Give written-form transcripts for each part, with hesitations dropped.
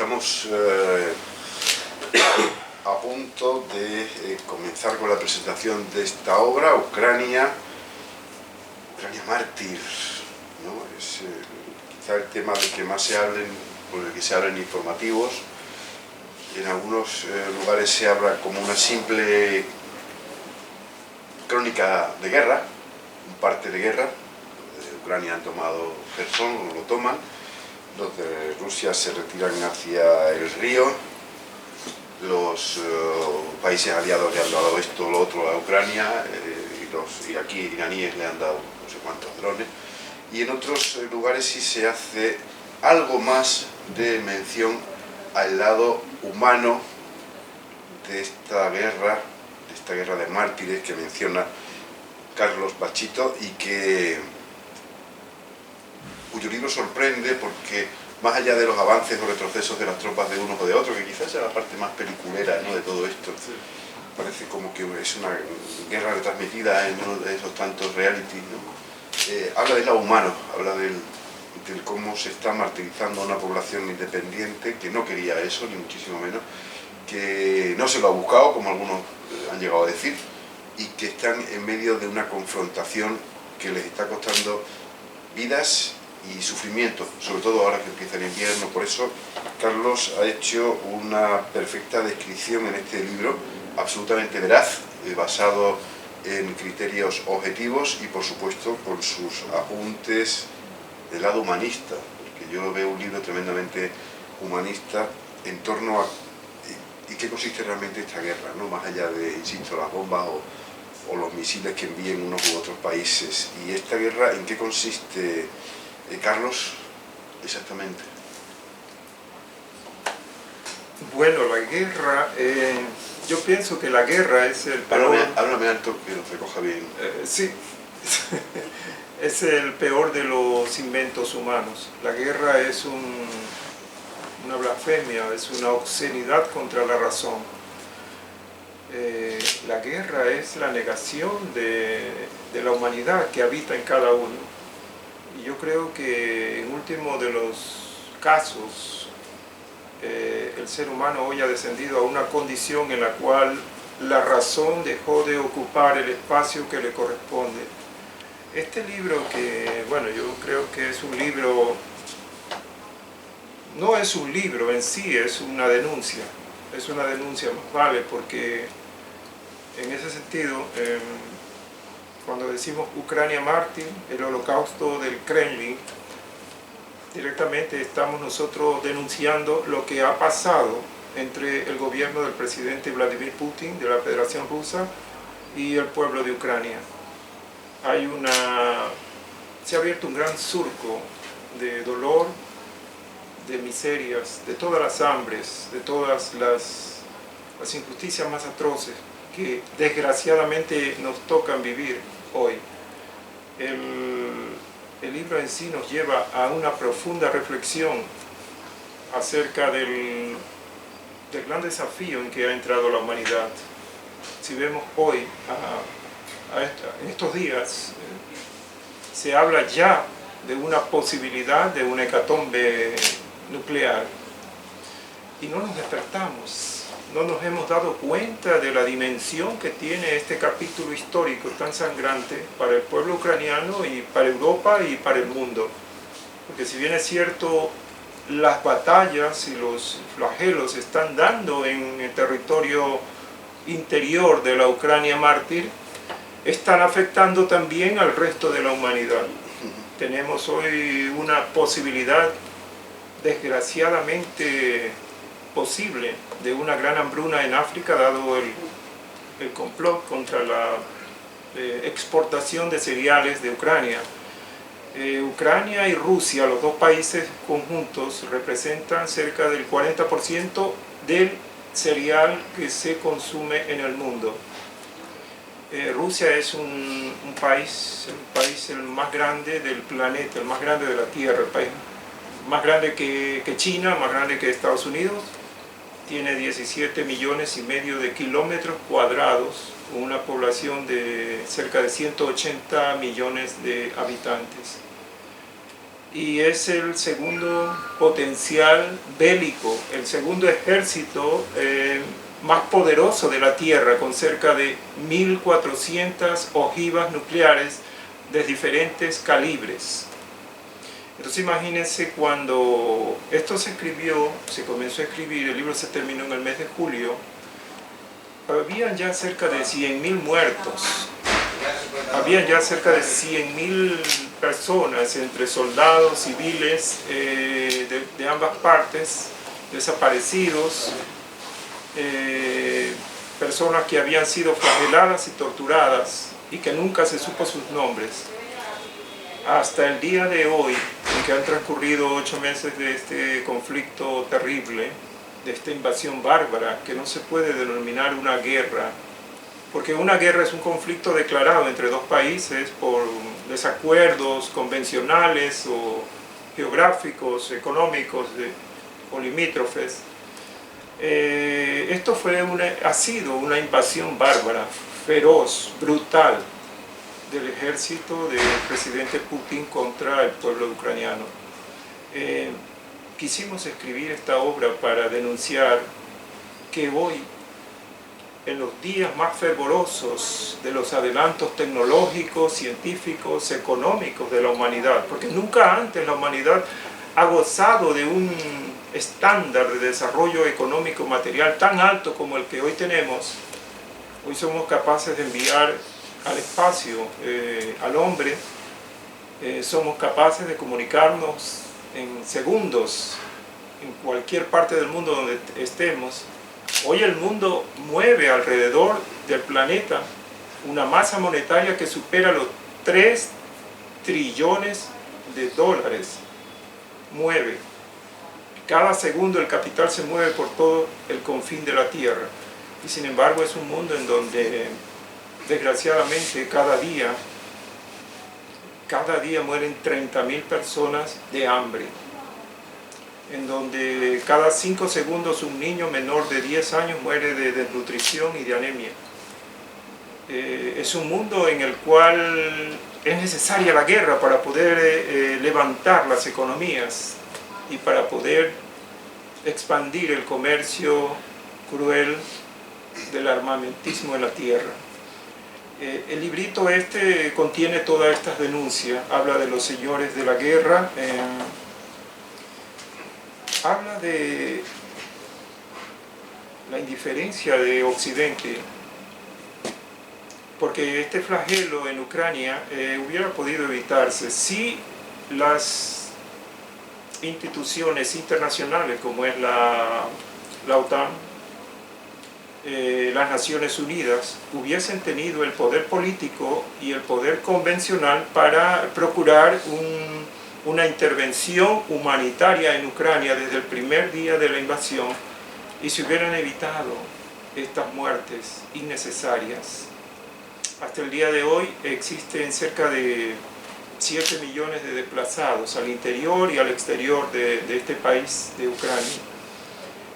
Estamos a punto de comenzar con la presentación de esta obra, Ucrania Mártir, ¿no? Es quizá el tema del que más se hablen, por el que se hablen informativos. En algunos lugares se habla como una simple crónica de guerra, un parte de guerra. Ucrania han tomado Jersón, o lo toman. Los de Rusia se retiran hacia el río. Los países aliados le han dado esto o lo otro a Ucrania, y los iraquíes, iraníes le han dado no sé cuántos drones. Y en otros lugares sí se hace algo más de mención al lado humano de esta guerra de mártires que menciona Carlos Bachito, y cuyo libro sorprende porque, más allá de los avances o retrocesos de las tropas de unos o de otros, que quizás sea la parte más peliculera, ¿no?, de todo esto, parece como que es una guerra retransmitida en uno de esos tantos realities, ¿no? Habla del lado humano, habla del cómo se está martirizando a una población independiente que no quería eso, ni muchísimo menos, que no se lo ha buscado, como algunos han llegado a decir, y que están en medio de una confrontación que les está costando vidas y sufrimiento, sobre todo ahora que empieza el invierno. Por eso Carlos ha hecho una perfecta descripción en este libro, absolutamente veraz, basado en criterios objetivos y por supuesto con sus apuntes del lado humanista, porque yo veo un libro tremendamente humanista en torno a y qué consiste realmente esta guerra, ¿no?, más allá de, insisto, las bombas o los misiles que envíen unos u otros países. Y esta guerra, ¿en qué consiste, Carlos, exactamente? Bueno, la guerra, yo pienso que la guerra es el peor... Háblame alto, que lo recoja bien. Sí, es el peor de los inventos humanos. La guerra es una blasfemia, es una obscenidad contra la razón. La guerra es la negación de la humanidad que habita en cada uno. Y yo creo que en último de los casos, el ser humano hoy ha descendido a una condición en la cual la razón dejó de ocupar el espacio que le corresponde. Este libro que, bueno, yo creo que es un libro, no es un libro en sí, es una denuncia más vale, porque en ese sentido, cuando decimos Ucrania Mártir, el holocausto del Kremlin, directamente estamos nosotros denunciando lo que ha pasado entre el gobierno del presidente Vladimir Putin, de la Federación Rusa, y el pueblo de Ucrania. Se ha abierto un gran surco de dolor, de miserias, de todas las hambres, de todas las injusticias más atroces que desgraciadamente nos tocan vivir hoy. El libro en sí nos lleva a una profunda reflexión acerca del gran desafío en que ha entrado la humanidad. Si vemos hoy, en estos días, se habla ya de una posibilidad de una hecatombe nuclear y no nos despertamos, no nos hemos dado cuenta de la dimensión que tiene este capítulo histórico tan sangrante para el pueblo ucraniano y para Europa y para el mundo. Porque si bien es cierto, las batallas y los flagelos se están dando en el territorio interior de la Ucrania mártir, están afectando también al resto de la humanidad. Tenemos hoy una posibilidad desgraciadamente posible de una gran hambruna en África, dado el complot contra la exportación de cereales de Ucrania. Ucrania y Rusia, los dos países conjuntos, representan cerca del 40% del cereal que se consume en el mundo. Rusia es un país el más grande del planeta, el más grande de la Tierra, el país más grande que China, más grande que Estados Unidos. Tiene 17 millones y medio de kilómetros cuadrados, con una población de cerca de 180 millones de habitantes. y es el segundo potencial bélico, el segundo ejército más poderoso de la Tierra, con cerca de 1.400 ojivas nucleares de diferentes calibres. Entonces imagínense, cuando esto se comenzó a escribir, el libro se terminó en el mes de julio, habían ya cerca de 100.000 muertos, habían ya cerca de 100.000 personas, entre soldados, civiles, de ambas partes, desaparecidos, personas que habían sido flageladas y torturadas y que nunca se supo sus nombres. Hasta el día de hoy, en que han transcurrido 8 meses de este conflicto terrible, de esta invasión bárbara, que no se puede denominar una guerra, porque una guerra es un conflicto declarado entre dos países por desacuerdos convencionales o geográficos, económicos o limítrofes. Esto ha sido una invasión bárbara, feroz, brutal, del ejército del presidente Putin contra el pueblo ucraniano. Quisimos escribir esta obra para denunciar que hoy, en los días más fervorosos de los adelantos tecnológicos, científicos, económicos de la humanidad, porque nunca antes la humanidad ha gozado de un estándar de desarrollo económico material tan alto como el que hoy tenemos. Hoy somos capaces de enviar al espacio al hombre, somos capaces de comunicarnos en segundos en cualquier parte del mundo donde estemos. Hoy el mundo mueve alrededor del planeta una masa monetaria que supera los 3 trillones de dólares. Mueve. Cada segundo el capital se mueve por todo el confín de la Tierra. Y sin embargo es un mundo en donde, desgraciadamente, cada día mueren 30.000 personas de hambre, en donde cada 5 segundos un niño menor de 10 años muere de desnutrición y de anemia. Es un mundo en el cual es necesaria la guerra para poder levantar las economías y para poder expandir el comercio cruel del armamentismo en la tierra. El librito este contiene todas estas denuncias, habla de los señores de la guerra, habla de la indiferencia de Occidente, porque este flagelo en Ucrania hubiera podido evitarse si las instituciones internacionales, como es la OTAN, las Naciones Unidas, hubiesen tenido el poder político y el poder convencional para procurar una intervención humanitaria en Ucrania desde el primer día de la invasión, y se hubieran evitado estas muertes innecesarias. Hasta el día de hoy existen cerca de 7 millones de desplazados al interior y al exterior de este país, de Ucrania.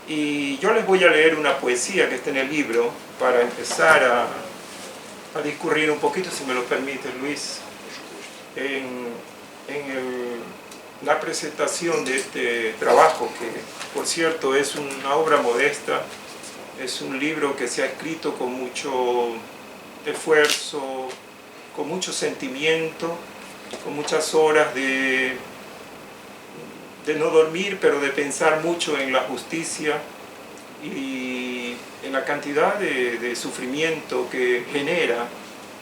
Y yo les voy a leer una poesía que está en el libro para empezar a discurrir un poquito, si me lo permite, Luis, en la presentación de este trabajo, que por cierto es una obra modesta, es un libro que se ha escrito con mucho esfuerzo, con mucho sentimiento, con muchas horas de no dormir, pero de pensar mucho en la justicia y en la cantidad de sufrimiento que genera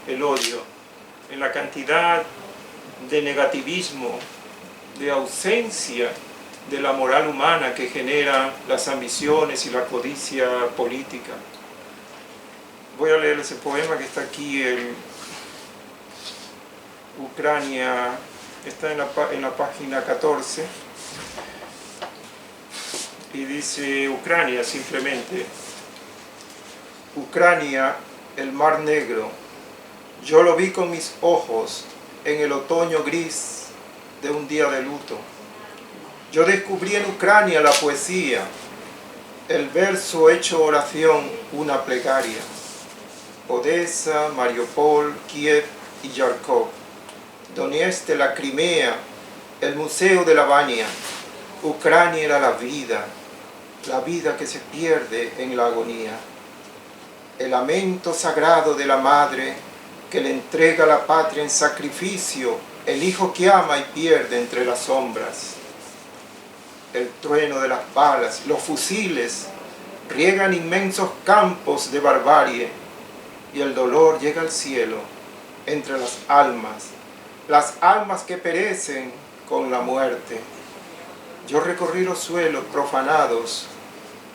el odio, en la cantidad de negativismo, de ausencia de la moral humana que genera las ambiciones y la codicia política. Voy a leer ese poema que está aquí en Ucrania, está en la página 14, y dice: Ucrania, simplemente. Ucrania, el mar negro, yo lo vi con mis ojos en el otoño gris de un día de luto. Yo descubrí en Ucrania la poesía, el verso hecho oración, una plegaria. Odessa, Mariupol, Kiev y Yarkov, Donetsk, la Crimea, el Museo de Lavagna. Ucrania era la vida que se pierde en la agonía. El lamento sagrado de la madre que le entrega a la patria en sacrificio, el hijo que ama y pierde entre las sombras. El trueno de las balas, los fusiles, riegan inmensos campos de barbarie y el dolor llega al cielo entre las almas que perecen con la muerte. Yo recorrí los suelos profanados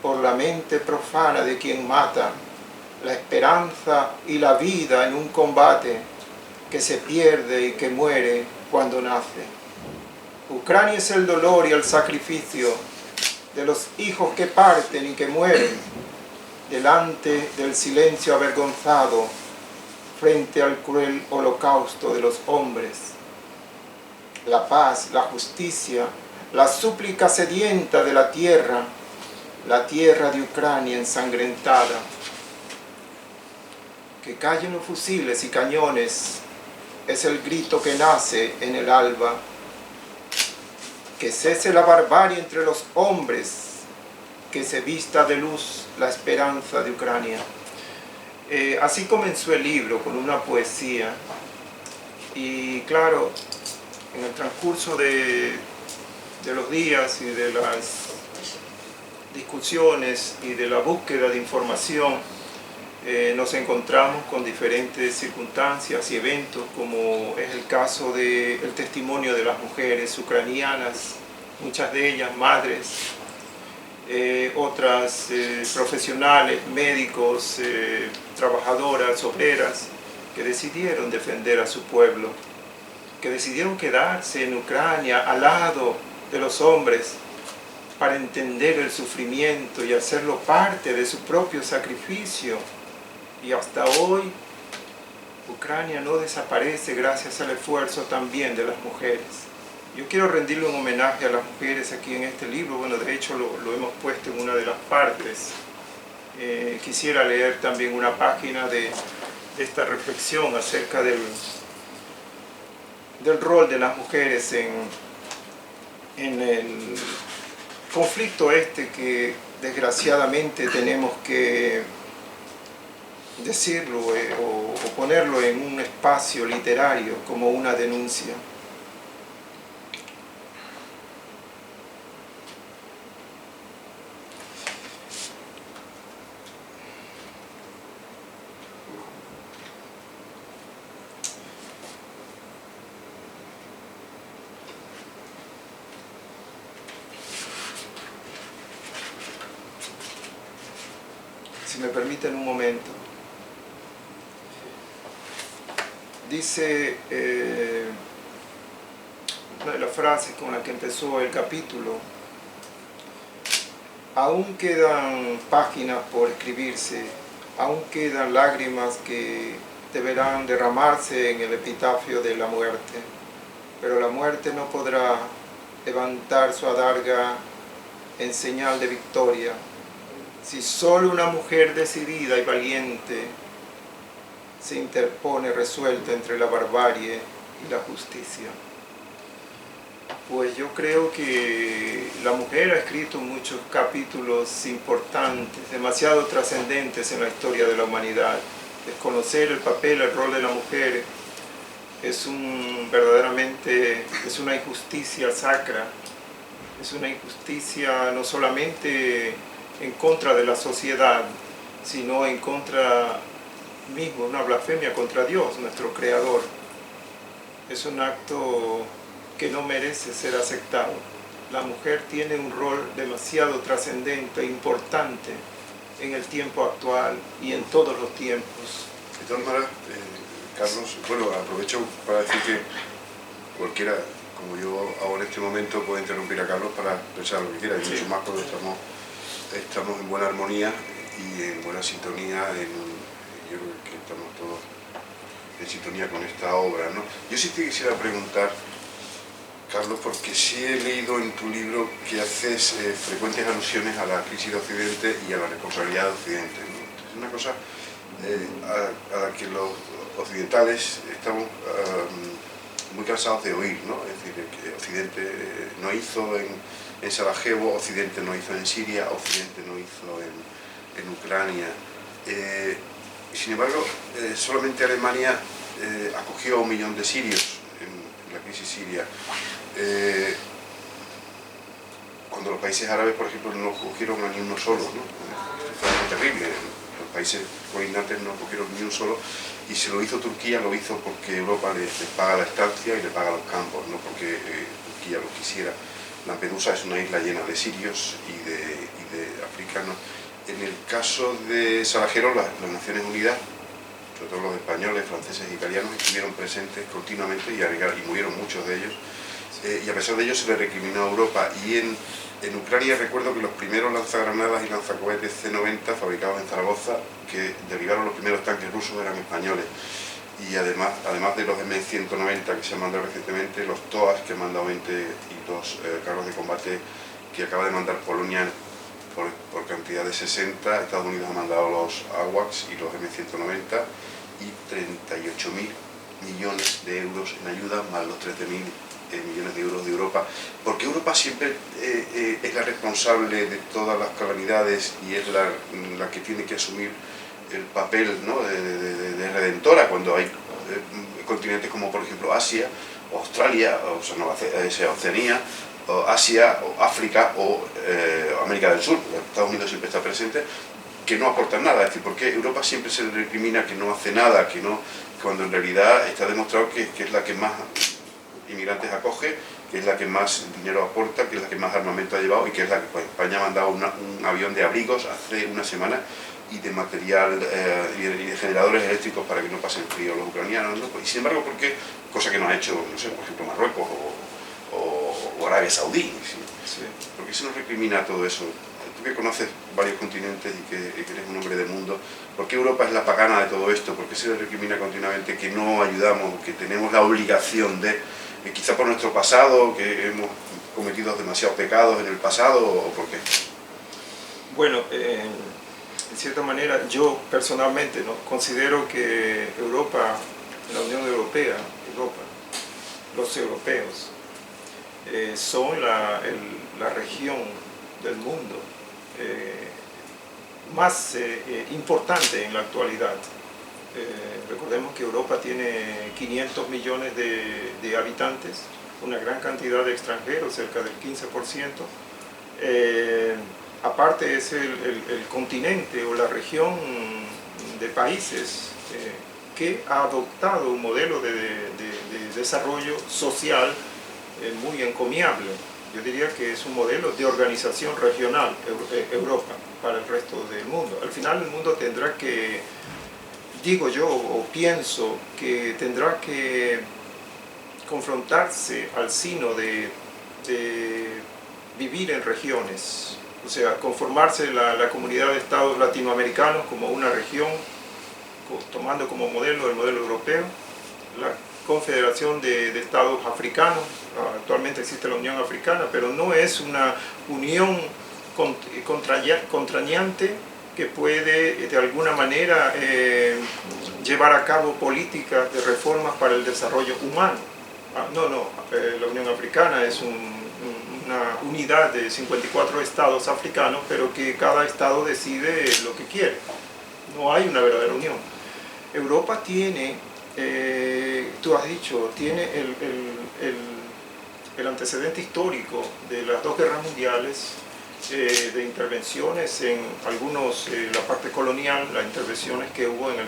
por la mente profana de quien mata la esperanza y la vida en un combate que se pierde y que muere cuando nace. Ucrania es el dolor y el sacrificio de los hijos que parten y que mueren delante del silencio avergonzado frente al cruel holocausto de los hombres. La paz, la justicia, la súplica sedienta de la tierra de Ucrania ensangrentada. Que callen los fusiles y cañones, es el grito que nace en el alba. Que cese la barbarie entre los hombres, que se vista de luz la esperanza de Ucrania. Así comenzó el libro, con una poesía. Y claro, en el transcurso de los días y de las discusiones y de la búsqueda de información, nos encontramos con diferentes circunstancias y eventos, como es el caso del testimonio de las mujeres ucranianas, muchas de ellas madres, otras profesionales, médicos, trabajadoras, obreras, que decidieron defender a su pueblo, que decidieron quedarse en Ucrania al lado de los hombres para entender el sufrimiento y hacerlo parte de su propio sacrificio. Y hasta hoy Ucrania no desaparece gracias al esfuerzo también de las mujeres. Yo quiero rendirle un homenaje a las mujeres aquí en este libro. Bueno, de hecho lo hemos puesto en una de las partes. Quisiera leer también una página de esta reflexión acerca del rol de las mujeres en el conflicto que desgraciadamente tenemos que decirlo o ponerlo en un espacio literario como una denuncia. Si me permiten un momento. Dice una de las frases con la que empezó el capítulo: aún quedan páginas por escribirse, aún quedan lágrimas que deberán derramarse en el epitafio de la muerte, pero la muerte no podrá levantar su adarga en señal de victoria si solo una mujer decidida y valiente se interpone resuelta entre la barbarie y la justicia. Pues yo creo que la mujer ha escrito muchos capítulos importantes, demasiado trascendentes en la historia de la humanidad. Desconocer el papel, el rol de la mujer verdaderamente es una injusticia sacra, es una injusticia no solamente en contra de la sociedad, sino en contra mismo, una blasfemia contra Dios, nuestro Creador. Es un acto que no merece ser aceptado. La mujer tiene un rol demasiado trascendente e importante en el tiempo actual y en todos los tiempos. De todas maneras, Carlos, bueno, aprovecho para decir que cualquiera, como yo ahora en este momento, puede interrumpir a Carlos para pensar lo que quiera, y mucho más porque estamos en buena armonía y en buena sintonía, yo creo que estamos todos en sintonía con esta obra, ¿no? Yo sí te quisiera preguntar, Carlos, porque sí he leído en tu libro que haces frecuentes alusiones a la crisis de Occidente y a la responsabilidad de Occidente, ¿no? Es una cosa a la que los occidentales estamos muy cansados de oír, ¿no? Es decir, que Occidente no hizo en Sarajevo, Occidente no hizo en Siria, Occidente no hizo en Ucrania. Sin embargo, solamente Alemania acogió a 1 millón de sirios en la crisis siria. Cuando los países árabes, por ejemplo, no cogieron a ni uno solo, ¿no? Fue algo terrible. Los países colindantes no cogieron ni un solo, y si lo hizo Turquía, lo hizo porque Europa les paga la estancia y le paga los campos, no porque Turquía lo quisiera. Lampedusa es una isla llena de sirios y de africanos. En el caso de Sarajevo, las Naciones Unidas, sobre todo los españoles, franceses e italianos, estuvieron presentes continuamente y murieron muchos de ellos. Y a pesar de ello se le recriminó a Europa. Y en Ucrania recuerdo que los primeros lanzagranadas y lanzacohetes C-90 fabricados en Zaragoza, que derribaron los primeros tanques rusos, eran españoles. Y además de los M190 que se han mandado recientemente, los TOAS que han mandado 22 carros de combate que acaba de mandar Polonia por cantidad de 60, Estados Unidos ha mandado los AWACS y los M190 y 38.000 millones de euros en ayuda, más los 13.000 millones de euros de Europa, porque Europa siempre es la responsable de todas las calamidades y es la que tiene que asumir el papel, ¿no?, de redentora cuando hay continentes como por ejemplo Asia, Australia, Oceanía, o Asia, o África o América del Sur. Estados Unidos siempre está presente, que no aportan nada. Es decir, porque Europa siempre se le recrimina que no hace nada, cuando en realidad está demostrado que es la que más inmigrantes acoge, que es la que más dinero aporta, que es la que más armamento ha llevado y que es la que, pues, España ha mandado un avión de abrigos hace una semana y de material y de generadores eléctricos para que no pasen frío los ucranianos, ¿no? Y sin embargo, ¿por qué? Cosa que no ha hecho, no sé, por ejemplo, Marruecos o Arabia Saudí. ¿Sí? Sí. ¿Por qué se nos recrimina todo eso? Tú que conoces varios continentes y que eres un hombre de mundo, ¿por qué Europa es la pagana de todo esto? ¿Por qué se le recrimina continuamente que no ayudamos, que tenemos la obligación de, quizá por nuestro pasado, que hemos cometido demasiados pecados en el pasado, o por qué? Bueno, en cierta manera, yo personalmente, ¿no?, considero que Europa, la Unión Europea, los europeos, son la región del mundo más importante en la actualidad. Recordemos que Europa tiene 500 millones de habitantes, una gran cantidad de extranjeros, cerca del 15%. Aparte es el continente o la región de países que ha adoptado un modelo de desarrollo social muy encomiable. Yo diría que es un modelo de organización regional, Europa, para el resto del mundo. Al final el mundo tendrá que, digo yo, o pienso que tendrá que confrontarse al sino de vivir en regiones, o sea, conformarse la comunidad de estados latinoamericanos como una región, tomando como modelo el modelo europeo, la confederación de estados africanos. Actualmente existe la Unión Africana, pero no es una unión contrañante que puede de alguna manera llevar a cabo políticas de reformas para el desarrollo humano. La Unión Africana es una unidad de 54 estados africanos, pero que cada estado decide lo que quiere. No hay una verdadera unión. Europa tiene, tú has dicho, tiene el antecedente histórico de las dos guerras mundiales, de intervenciones en algunos, la parte colonial, las intervenciones que hubo en a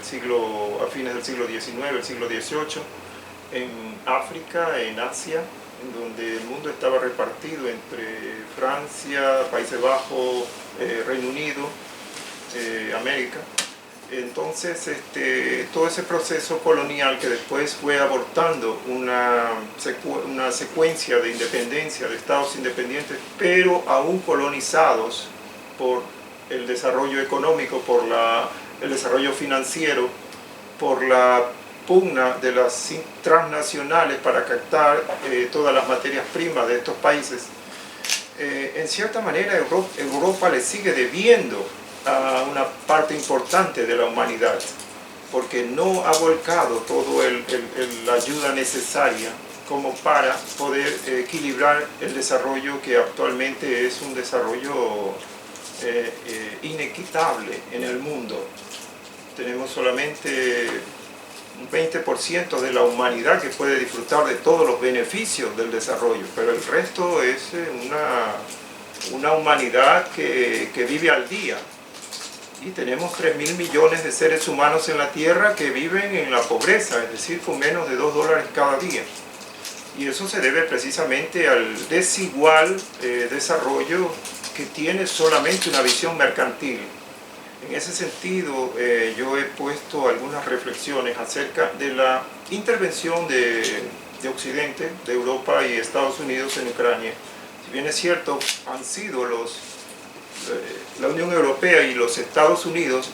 fines del siglo XIX, el siglo XVIII, en África, en Asia, en donde el mundo estaba repartido entre Francia, Países Bajos, Reino Unido, América. Entonces, todo ese proceso colonial que después fue abortando una secuencia de independencia, de estados independientes, pero aún colonizados por el desarrollo económico, por el desarrollo financiero, por la pugna de las transnacionales para captar todas las materias primas de estos países. En cierta manera, Europa le sigue debiendo a una parte importante de la humanidad, porque no ha volcado toda la ayuda necesaria como para poder equilibrar el desarrollo que actualmente es un desarrollo inequitable en el mundo. Tenemos solamente un 20% de la humanidad que puede disfrutar de todos los beneficios del desarrollo, pero el resto es una humanidad que vive al día. Y tenemos 3.000 millones de seres humanos en la Tierra que viven en la pobreza, es decir, con menos de $2 cada día. Y eso se debe precisamente al desigual desarrollo que tiene solamente una visión mercantil. En ese sentido, yo he puesto algunas reflexiones acerca de la intervención de Occidente, de Europa y Estados Unidos en Ucrania. Si bien es cierto, han sido la Unión Europea y los Estados Unidos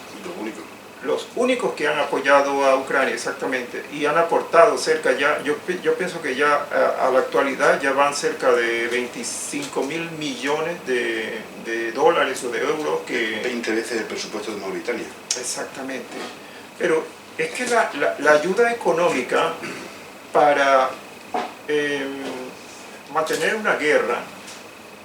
los únicos que han apoyado a Ucrania, exactamente, y han aportado cerca ya, yo pienso que ya a la actualidad ya van cerca de 25.000 millones de dólares o de euros que... 20 veces el presupuesto de Mauritania. Exactamente. Pero es que la ayuda económica para mantener una guerra,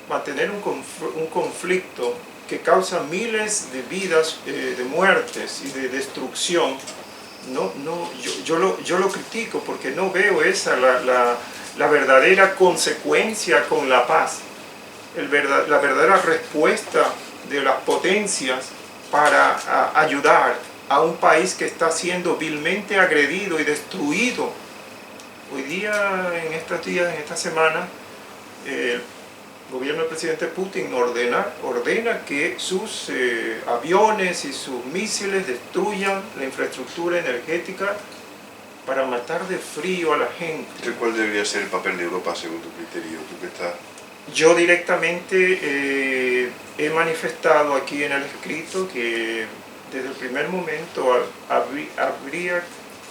mantener un conflicto que causa miles de vidas, de muertes y de destrucción, yo lo critico porque no veo esa la verdadera consecuencia con la paz, la verdadera respuesta de las potencias para ayudar a un país que está siendo vilmente agredido y destruido. Hoy día, en estos días, en esta semana, el gobierno del presidente Putin ordena que sus aviones y sus misiles destruyan la infraestructura energética para matar de frío a la gente. ¿Cuál debería ser el papel de Europa según tu criterio? ¿Tú que estás? Yo directamente he manifestado aquí en el escrito que desde el primer momento habría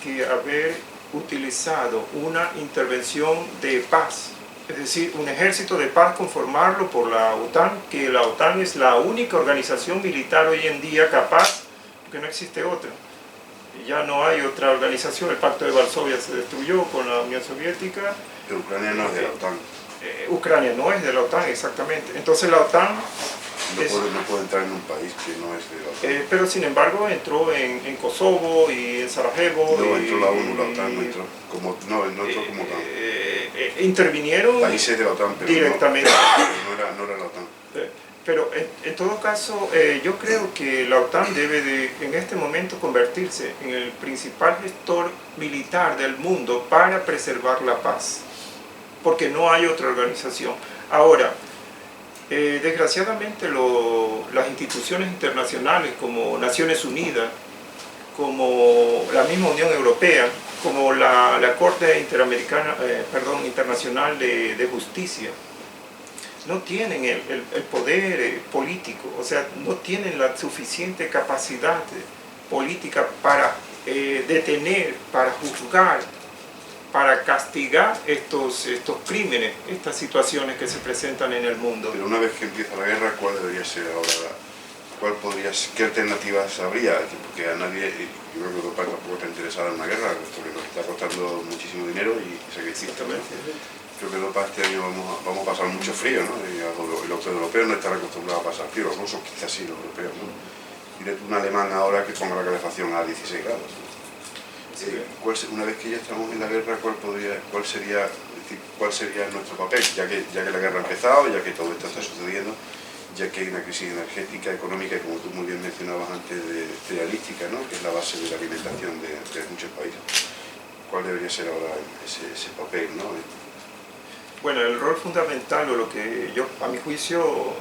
que haber utilizado una intervención de paz. Es decir, un ejército de paz, conformarlo por la OTAN, que la OTAN es la única organización militar hoy en día capaz, porque no existe otra. Ya no hay otra organización, el Pacto de Varsovia se destruyó con la Unión Soviética. Pero Ucrania no es de la OTAN. Ucrania no es de la OTAN, exactamente. Entonces la OTAN... No puede entrar en un país que no es de la OTAN. Pero sin embargo entró en Kosovo y en Sarajevo. No entró la ONU, la OTAN no entró no entró como OTAN. Intervinieron países de la OTAN, pero directamente. No era la OTAN. Pero en todo caso, yo creo que la OTAN debe en este momento convertirse en el principal gestor militar del mundo para preservar la paz, porque no hay otra organización. Ahora, desgraciadamente las instituciones internacionales como Naciones Unidas, como la misma Unión Europea, como la Corte Internacional de Justicia, no tienen el poder político, o sea, no tienen la suficiente capacidad política para detener, para juzgar, para castigar estos crímenes, estas situaciones que se presentan en el mundo. Pero una vez que empieza la guerra, ¿cuál debería ser ahora? ¿Qué alternativas habría? Porque a nadie, yo creo que Europa tampoco está interesada en una guerra, porque nos está costando muchísimo dinero y sacrificios. Creo que Europa este año vamos a pasar mucho frío, ¿no? Y los europeos no están acostumbrados a pasar frío, los rusos quizás sí, los europeos no. Dile tú un alemán ahora que ponga la calefacción a 16 grados. Una vez que ya estamos en la guerra, ¿cuál sería nuestro papel? Ya que la guerra ha empezado, ya que todo esto está sucediendo, ya que hay una crisis energética, económica y, como tú muy bien mencionabas antes, cerealística, ¿no? Que es la base de la alimentación de muchos países. ¿Cuál debería ser ahora ese papel, ¿no? Bueno, el rol fundamental, o lo que a mi juicio,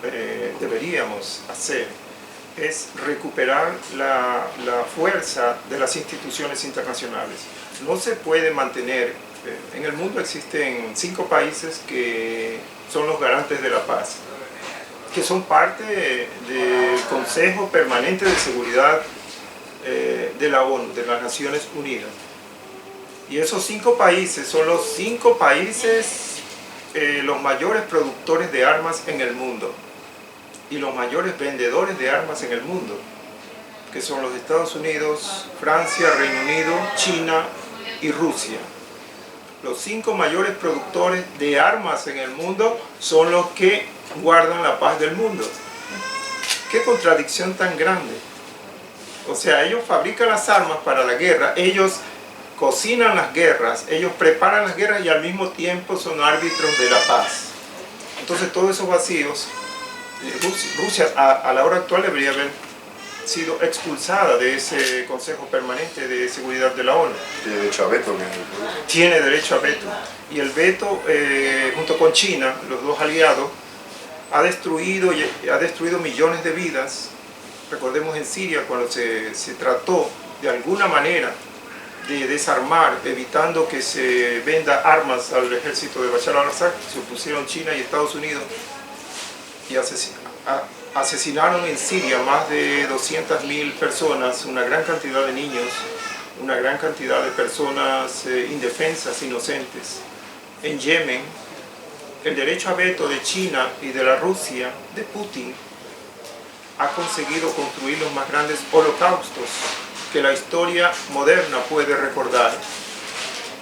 deberíamos hacer, es recuperar la fuerza de las instituciones internacionales. No se puede mantener, en el mundo existen 5 países que son los garantes de la paz, que son parte del Consejo Permanente de Seguridad de la ONU, de las Naciones Unidas. Y esos 5 países son los 5 países los mayores productores de armas en el mundo y los mayores vendedores de armas en el mundo, que son los Estados Unidos, Francia, Reino Unido, China y Rusia. Los 5 mayores productores de armas en el mundo son los que guardan la paz del mundo. ¡Qué contradicción tan grande! O sea, ellos fabrican las armas para la guerra, ellos cocinan las guerras, ellos preparan las guerras y al mismo tiempo son árbitros de la paz. Entonces todos esos vacíos, Rusia a la hora actual debería haber sido expulsada de ese Consejo Permanente de Seguridad de la ONU. Tiene derecho a veto. Tiene derecho a veto. Y el veto, junto con China, los dos aliados, ha destruido millones de vidas. Recordemos en Siria cuando se trató de alguna manera de desarmar, evitando que se venda armas al ejército de Bashar al-Assad, se opusieron China y Estados Unidos y asesinaron en Siria más de 200.000 personas, una gran cantidad de niños, una gran cantidad de personas indefensas, inocentes. En Yemen, el derecho a veto de China y de la Rusia, de Putin, ha conseguido construir los más grandes holocaustos que la historia moderna puede recordar.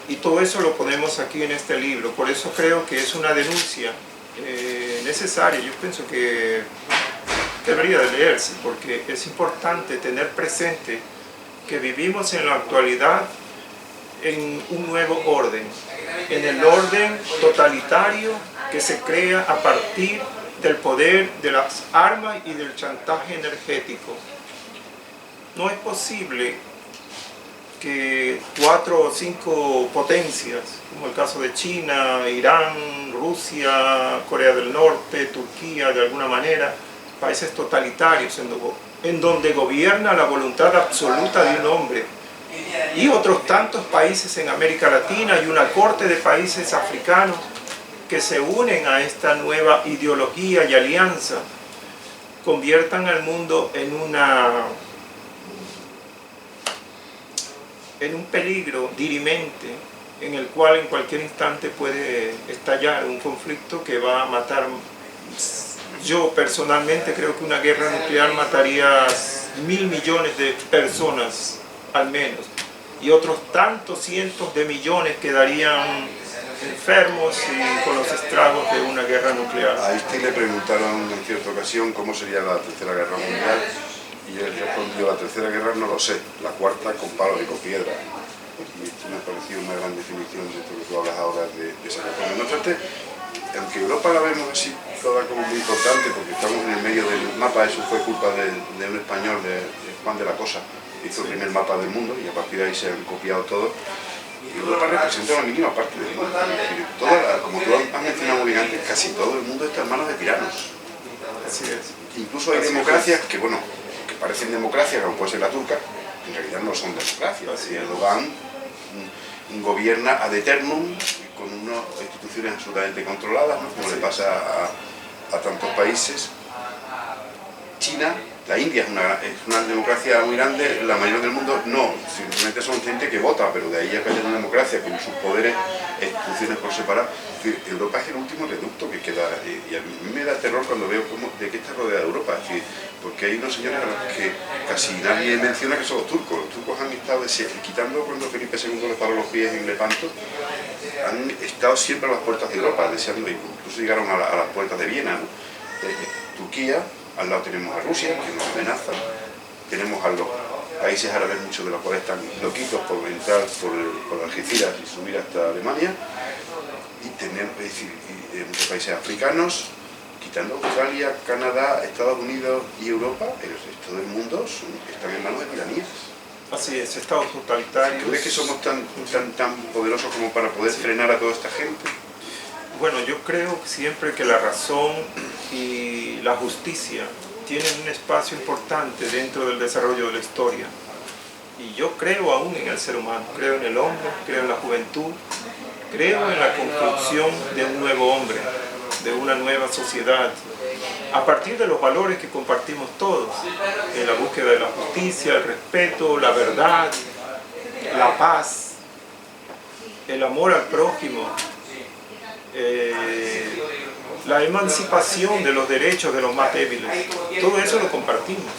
Y todo eso lo ponemos aquí en este libro. Por eso creo que es una denuncia necesaria. Yo pienso que debería de leerse, porque es importante tener presente que vivimos en la actualidad en un nuevo orden, en el orden totalitario que se crea a partir del poder de las armas y del chantaje energético. No es posible que 4 o 5 potencias, como el caso de China, Irán, Rusia, Corea del Norte, Turquía, de alguna manera, países totalitarios en donde gobierna la voluntad absoluta de un hombre, y otros tantos países en América Latina y una corte de países africanos que se unen a esta nueva ideología y alianza, conviertan al mundo en un peligro dirimente en el cual en cualquier instante puede estallar un conflicto que va a matar. Yo personalmente creo que una guerra nuclear mataría 1.000 millones de personas al menos, y otros tantos cientos de millones quedarían enfermos y con los estragos de una guerra nuclear. A este le preguntaron en cierta ocasión cómo sería la tercera guerra mundial y él respondió: la tercera guerra no lo sé, la cuarta con palos y con piedra. Y esto me ha parecido una gran definición de esto que tú hablas ahora de esa guerra. No obstante, aunque Europa la vemos así toda como muy importante porque estamos en el medio del mapa, eso fue culpa de un español, de Juan de la Cosa, que hizo el primer mapa del mundo y a partir de ahí se han copiado todos. Europa representa una mínima parte del mundo. Como tú has mencionado muy bien antes, casi todo el mundo está en manos de tiranos. Así es. Incluso hay democracias que, bueno, que parecen democracias, como puede ser la turca, en realidad no son democracias. Erdogan gobierna ad eternum con unas instituciones absolutamente controladas, ¿no? Como le pasa a tantos países. China, la India es una democracia muy grande, la mayoría del mundo no, simplemente son gente que vota, pero de ahí a que haya una democracia con sus poderes e instituciones por separado. Europa es el último reducto que queda, y a mí me da terror cuando veo de qué está rodeada Europa, es decir, porque hay unos señores a los que casi nadie menciona que son los turcos. Los turcos han estado, quitando cuando Felipe II les paró los pies en Lepanto, han estado siempre a las puertas de Europa, deseando, incluso llegaron a las puertas de Viena, ¿no? Turquía. Al lado tenemos a Rusia, que nos amenaza, tenemos a los países árabes, muchos de los cuales están loquitos por entrar por Algeciras y subir hasta Alemania, y tenemos, muchos países africanos, quitando Australia, Canadá, Estados Unidos y Europa, el resto del mundo están en manos de tiranías. Así es, estados totalitarios. ¿Tú ves que somos tan poderosos como para poder frenar a toda esta gente? Bueno, yo creo siempre que la razón y la justicia tienen un espacio importante dentro del desarrollo de la historia. Y yo creo aún en el ser humano, creo en el hombre, creo en la juventud, creo en la construcción de un nuevo hombre, de una nueva sociedad, a partir de los valores que compartimos todos, en la búsqueda de la justicia, el respeto, la verdad, la paz, el amor al prójimo, la emancipación de los derechos de los más débiles. Todo eso lo compartimos.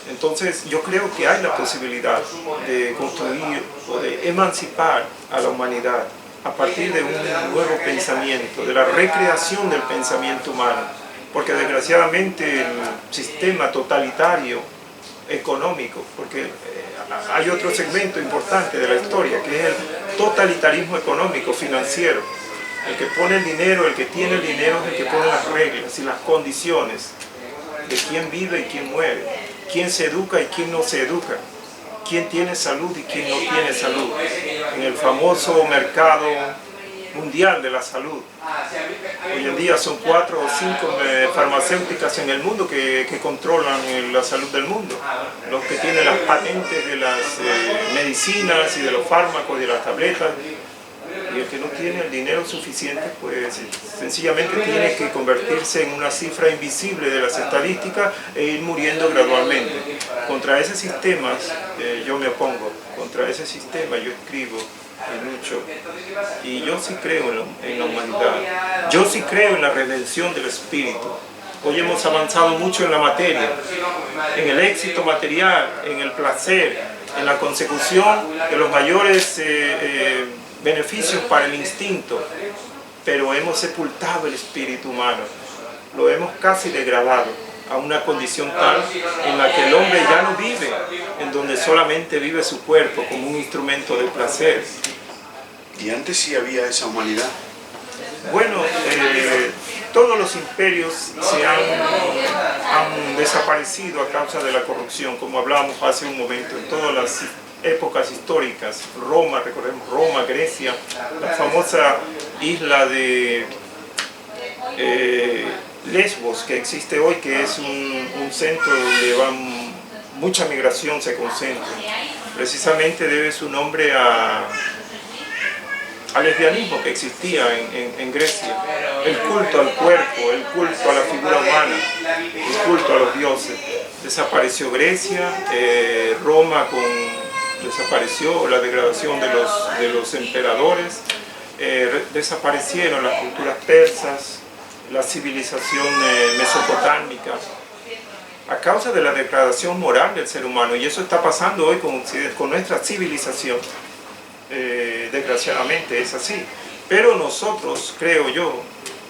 Entonces yo creo que hay la posibilidad de construir o de emancipar a la humanidad a partir de un nuevo pensamiento, de la recreación del pensamiento humano, porque desgraciadamente el sistema totalitario económico, porque hay otro segmento importante de la historia, que es el totalitarismo económico, financiero. El que pone el dinero, el que tiene el dinero es el que pone las reglas y las condiciones de quién vive y quién muere, quién se educa y quién no se educa, quién tiene salud y quién no tiene salud, en el famoso mercado mundial de la salud. Hoy en día son 4 o 5 farmacéuticas en el mundo que controlan la salud del mundo, los que tienen las patentes de las medicinas y de los fármacos y de las tabletas. Y el que no tiene el dinero suficiente, pues sencillamente tiene que convertirse en una cifra invisible de las estadísticas e ir muriendo gradualmente. Contra ese sistema yo me opongo, contra ese sistema yo escribo y lucho. Y yo sí creo en la humanidad, yo sí creo en la redención del espíritu. Hoy hemos avanzado mucho en la materia, en el éxito material, en el placer, en la consecución de los mayores beneficios para el instinto, pero hemos sepultado el espíritu humano, lo hemos casi degradado a una condición tal en la que el hombre ya no vive, en donde solamente vive su cuerpo como un instrumento de placer. ¿Y antes sí había esa humanidad? Bueno, todos los imperios se han desaparecido a causa de la corrupción, como hablábamos hace un momento, en todas las épocas históricas. Roma, recordemos Roma, Grecia, la famosa isla de Lesbos que existe hoy, que es un centro donde mucha migración se concentra. Precisamente debe su nombre al lesbianismo que existía en Grecia, el culto al cuerpo, el culto a la figura humana, el culto a los dioses. Desapareció Grecia, Roma desapareció, la degradación de los emperadores, desaparecieron las culturas persas, la civilización mesopotámica, a causa de la degradación moral del ser humano, y eso está pasando hoy con nuestra civilización. Desgraciadamente es así, pero nosotros, creo yo,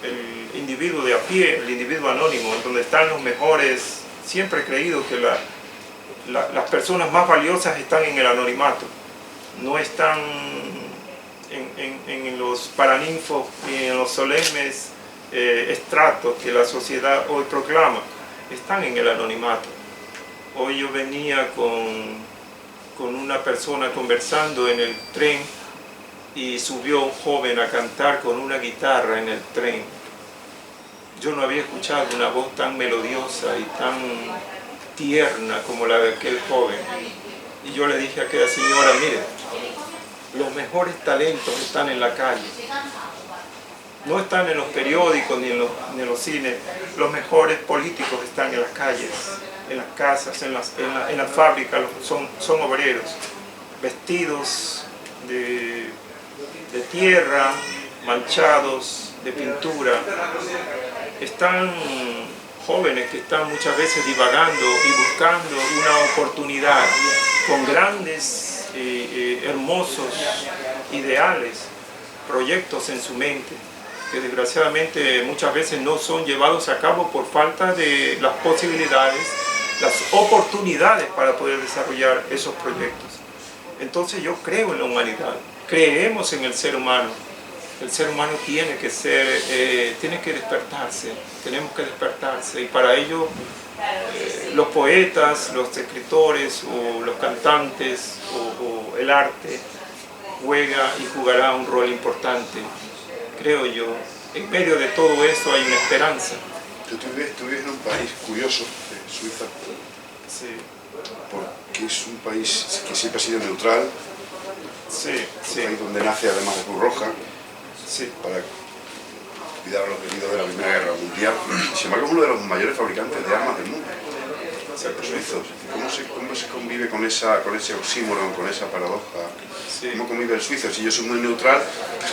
el individuo de a pie, el individuo anónimo, en donde están los mejores, siempre he creído que las personas más valiosas están en el anonimato, no están en los paraninfos ni en los solemnes estratos que la sociedad hoy proclama, están en el anonimato. Hoy yo venía con una persona conversando en el tren y subió un joven a cantar con una guitarra en el tren. Yo no había escuchado una voz tan melodiosa y tan tierna como la de aquel joven. Y yo le dije a aquella señora, mire, los mejores talentos están en la calle. No están en los periódicos ni en los cines. Los mejores políticos están en las calles, en las casas, en las fábricas, son obreros, vestidos de tierra, manchados de pintura. Están jóvenes que están muchas veces divagando y buscando una oportunidad con grandes, hermosos ideales, proyectos en su mente, que desgraciadamente muchas veces no son llevados a cabo por falta de las posibilidades, las oportunidades para poder desarrollar esos proyectos. Entonces yo creo en la humanidad, creemos en el ser humano. El ser humano tiene que despertarse, tenemos que despertarse, y para ello los poetas, los escritores o los cantantes o el arte juega y jugará un rol importante, creo yo. En medio de todo eso hay una esperanza. Tú vives en un país curioso, Suiza, sí, porque es un país que siempre ha sido neutral, sí, un país donde nace además de Cruz Roja, sí, para cuidar a los heridos de la Primera Guerra Mundial. Sin embargo, es uno de los mayores fabricantes de armas del mundo, los suizos. ¿Cómo se convive con ese oxímoron, con esa paradoja? sí. ¿Cómo convive el suizo? Si yo soy muy neutral,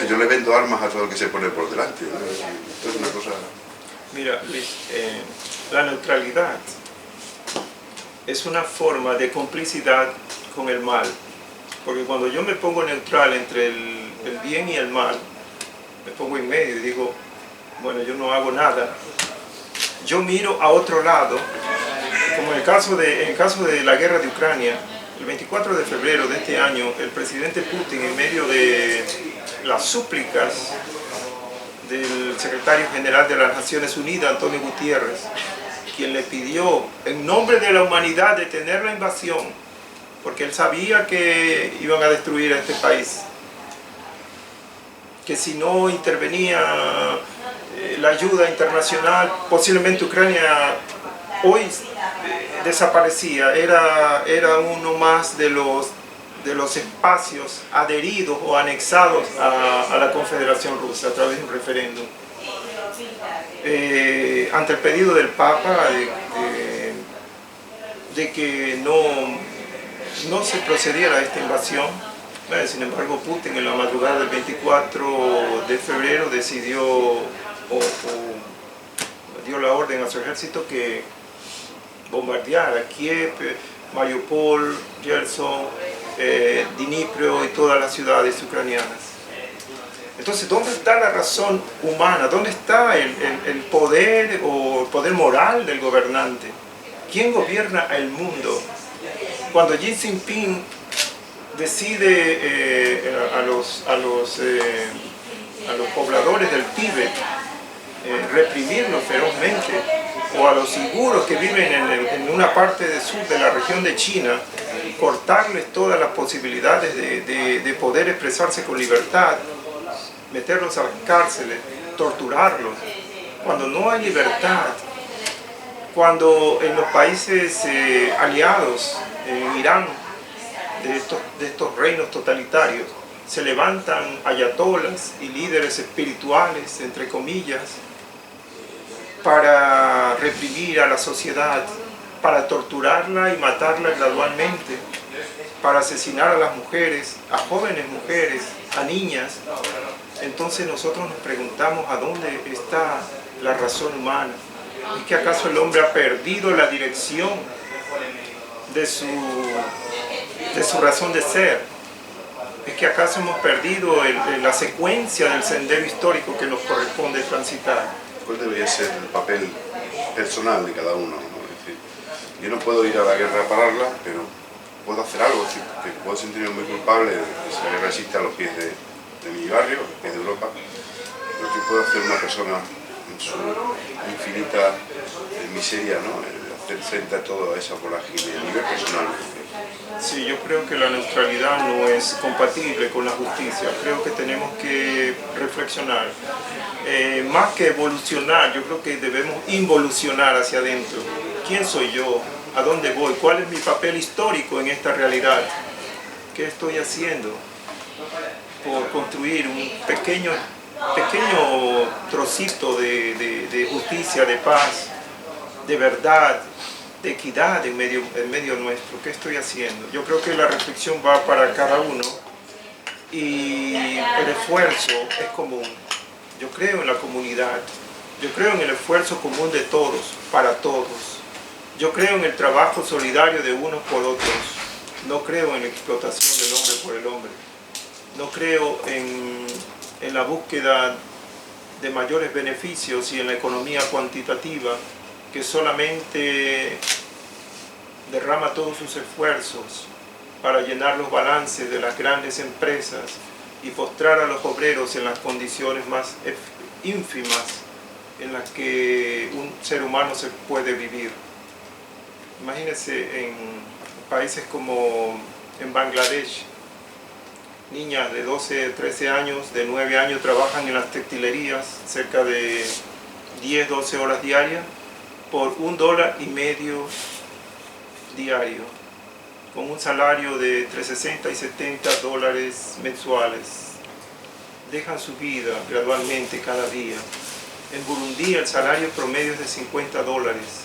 yo le vendo armas a todo el que se pone por delante, ¿no? Esto es una cosa... Mira, Luis, la neutralidad es una forma de complicidad con el mal. Porque cuando yo me pongo neutral entre el bien y el mal, me pongo en medio y digo, bueno, yo no hago nada. Yo miro a otro lado, como en el caso de la guerra de Ucrania. El 24 de febrero de este año, el presidente Putin, en medio de las súplicas del secretario general de las Naciones Unidas, Antonio Guterres, quien le pidió en nombre de la humanidad detener la invasión, porque él sabía que iban a destruir a este país, que si no intervenía la ayuda internacional, posiblemente Ucrania hoy desaparecía, era uno más de los espacios adheridos o anexados a la Confederación Rusa a través de un referéndum. Ante el pedido del Papa de que no se procediera a esta invasión, sin embargo Putin en la madrugada del 24 de febrero decidió o dio la orden a su ejército que bombardeara Kiev, Mariupol, Gerson, Dnipro y todas las ciudades ucranianas. Entonces, ¿dónde está la razón humana? ¿Dónde está el poder o el poder moral del gobernante? ¿Quién gobierna el mundo? Cuando Xi Jinping decide a los pobladores del Tíbet reprimirlos ferozmente, o a los uiguros que viven en una parte del sur de la región de China, cortarles todas las posibilidades de poder expresarse con libertad, meterlos a las cárceles, torturarlos, cuando no hay libertad, cuando en los países aliados, en Irán, de estos reinos totalitarios, se levantan ayatolas y líderes espirituales, entre comillas, para reprimir a la sociedad, para torturarla y matarla gradualmente, para asesinar a las mujeres, a jóvenes mujeres, a niñas. Entonces nosotros nos preguntamos a dónde está la razón humana. ¿Es que acaso el hombre ha perdido la dirección de su razón de ser? ¿Es que acaso hemos perdido la secuencia del sendero histórico que nos corresponde transitar? ¿Cuál debería ser el papel personal de cada uno? ¿No? Es decir, yo no puedo ir a la guerra a pararla, pero puedo hacer algo. Es decir, que puedo sentirme muy culpable de que esa guerra exista a los pies de mi barrio, a los pies de Europa. Pero ¿qué puede hacer una persona en su infinita miseria, ¿no? Hacer frente a toda esa vorágine a nivel personal? Sí, yo creo que la neutralidad no es compatible con la justicia. Creo que tenemos que reflexionar. Más que evolucionar, yo creo que debemos involucionar hacia adentro. ¿Quién soy yo? ¿A dónde voy? ¿Cuál es mi papel histórico en esta realidad? ¿Qué estoy haciendo por construir un pequeño trocito de justicia, de paz, de verdad, de equidad en medio nuestro? ¿Qué estoy haciendo? Yo creo que la reflexión va para cada uno y el esfuerzo es común. Yo creo en la comunidad, yo creo en el esfuerzo común de todos, para todos. Yo creo en el trabajo solidario de unos por otros. No creo en la explotación del hombre por el hombre. No creo en la búsqueda de mayores beneficios y en la economía cuantitativa que solamente derrama todos sus esfuerzos para llenar los balances de las grandes empresas y postrar a los obreros en las condiciones más ínfimas en las que un ser humano se puede vivir. Imagínense en países como en Bangladesh, niñas de 12, 13 años, de 9 años trabajan en las textilerías cerca de 10, 12 horas diarias por $1.50 diario, con un salario de entre 60 y 70 dólares mensuales. Dejan su vida gradualmente cada día. En Burundi el salario promedio es de 50 dólares.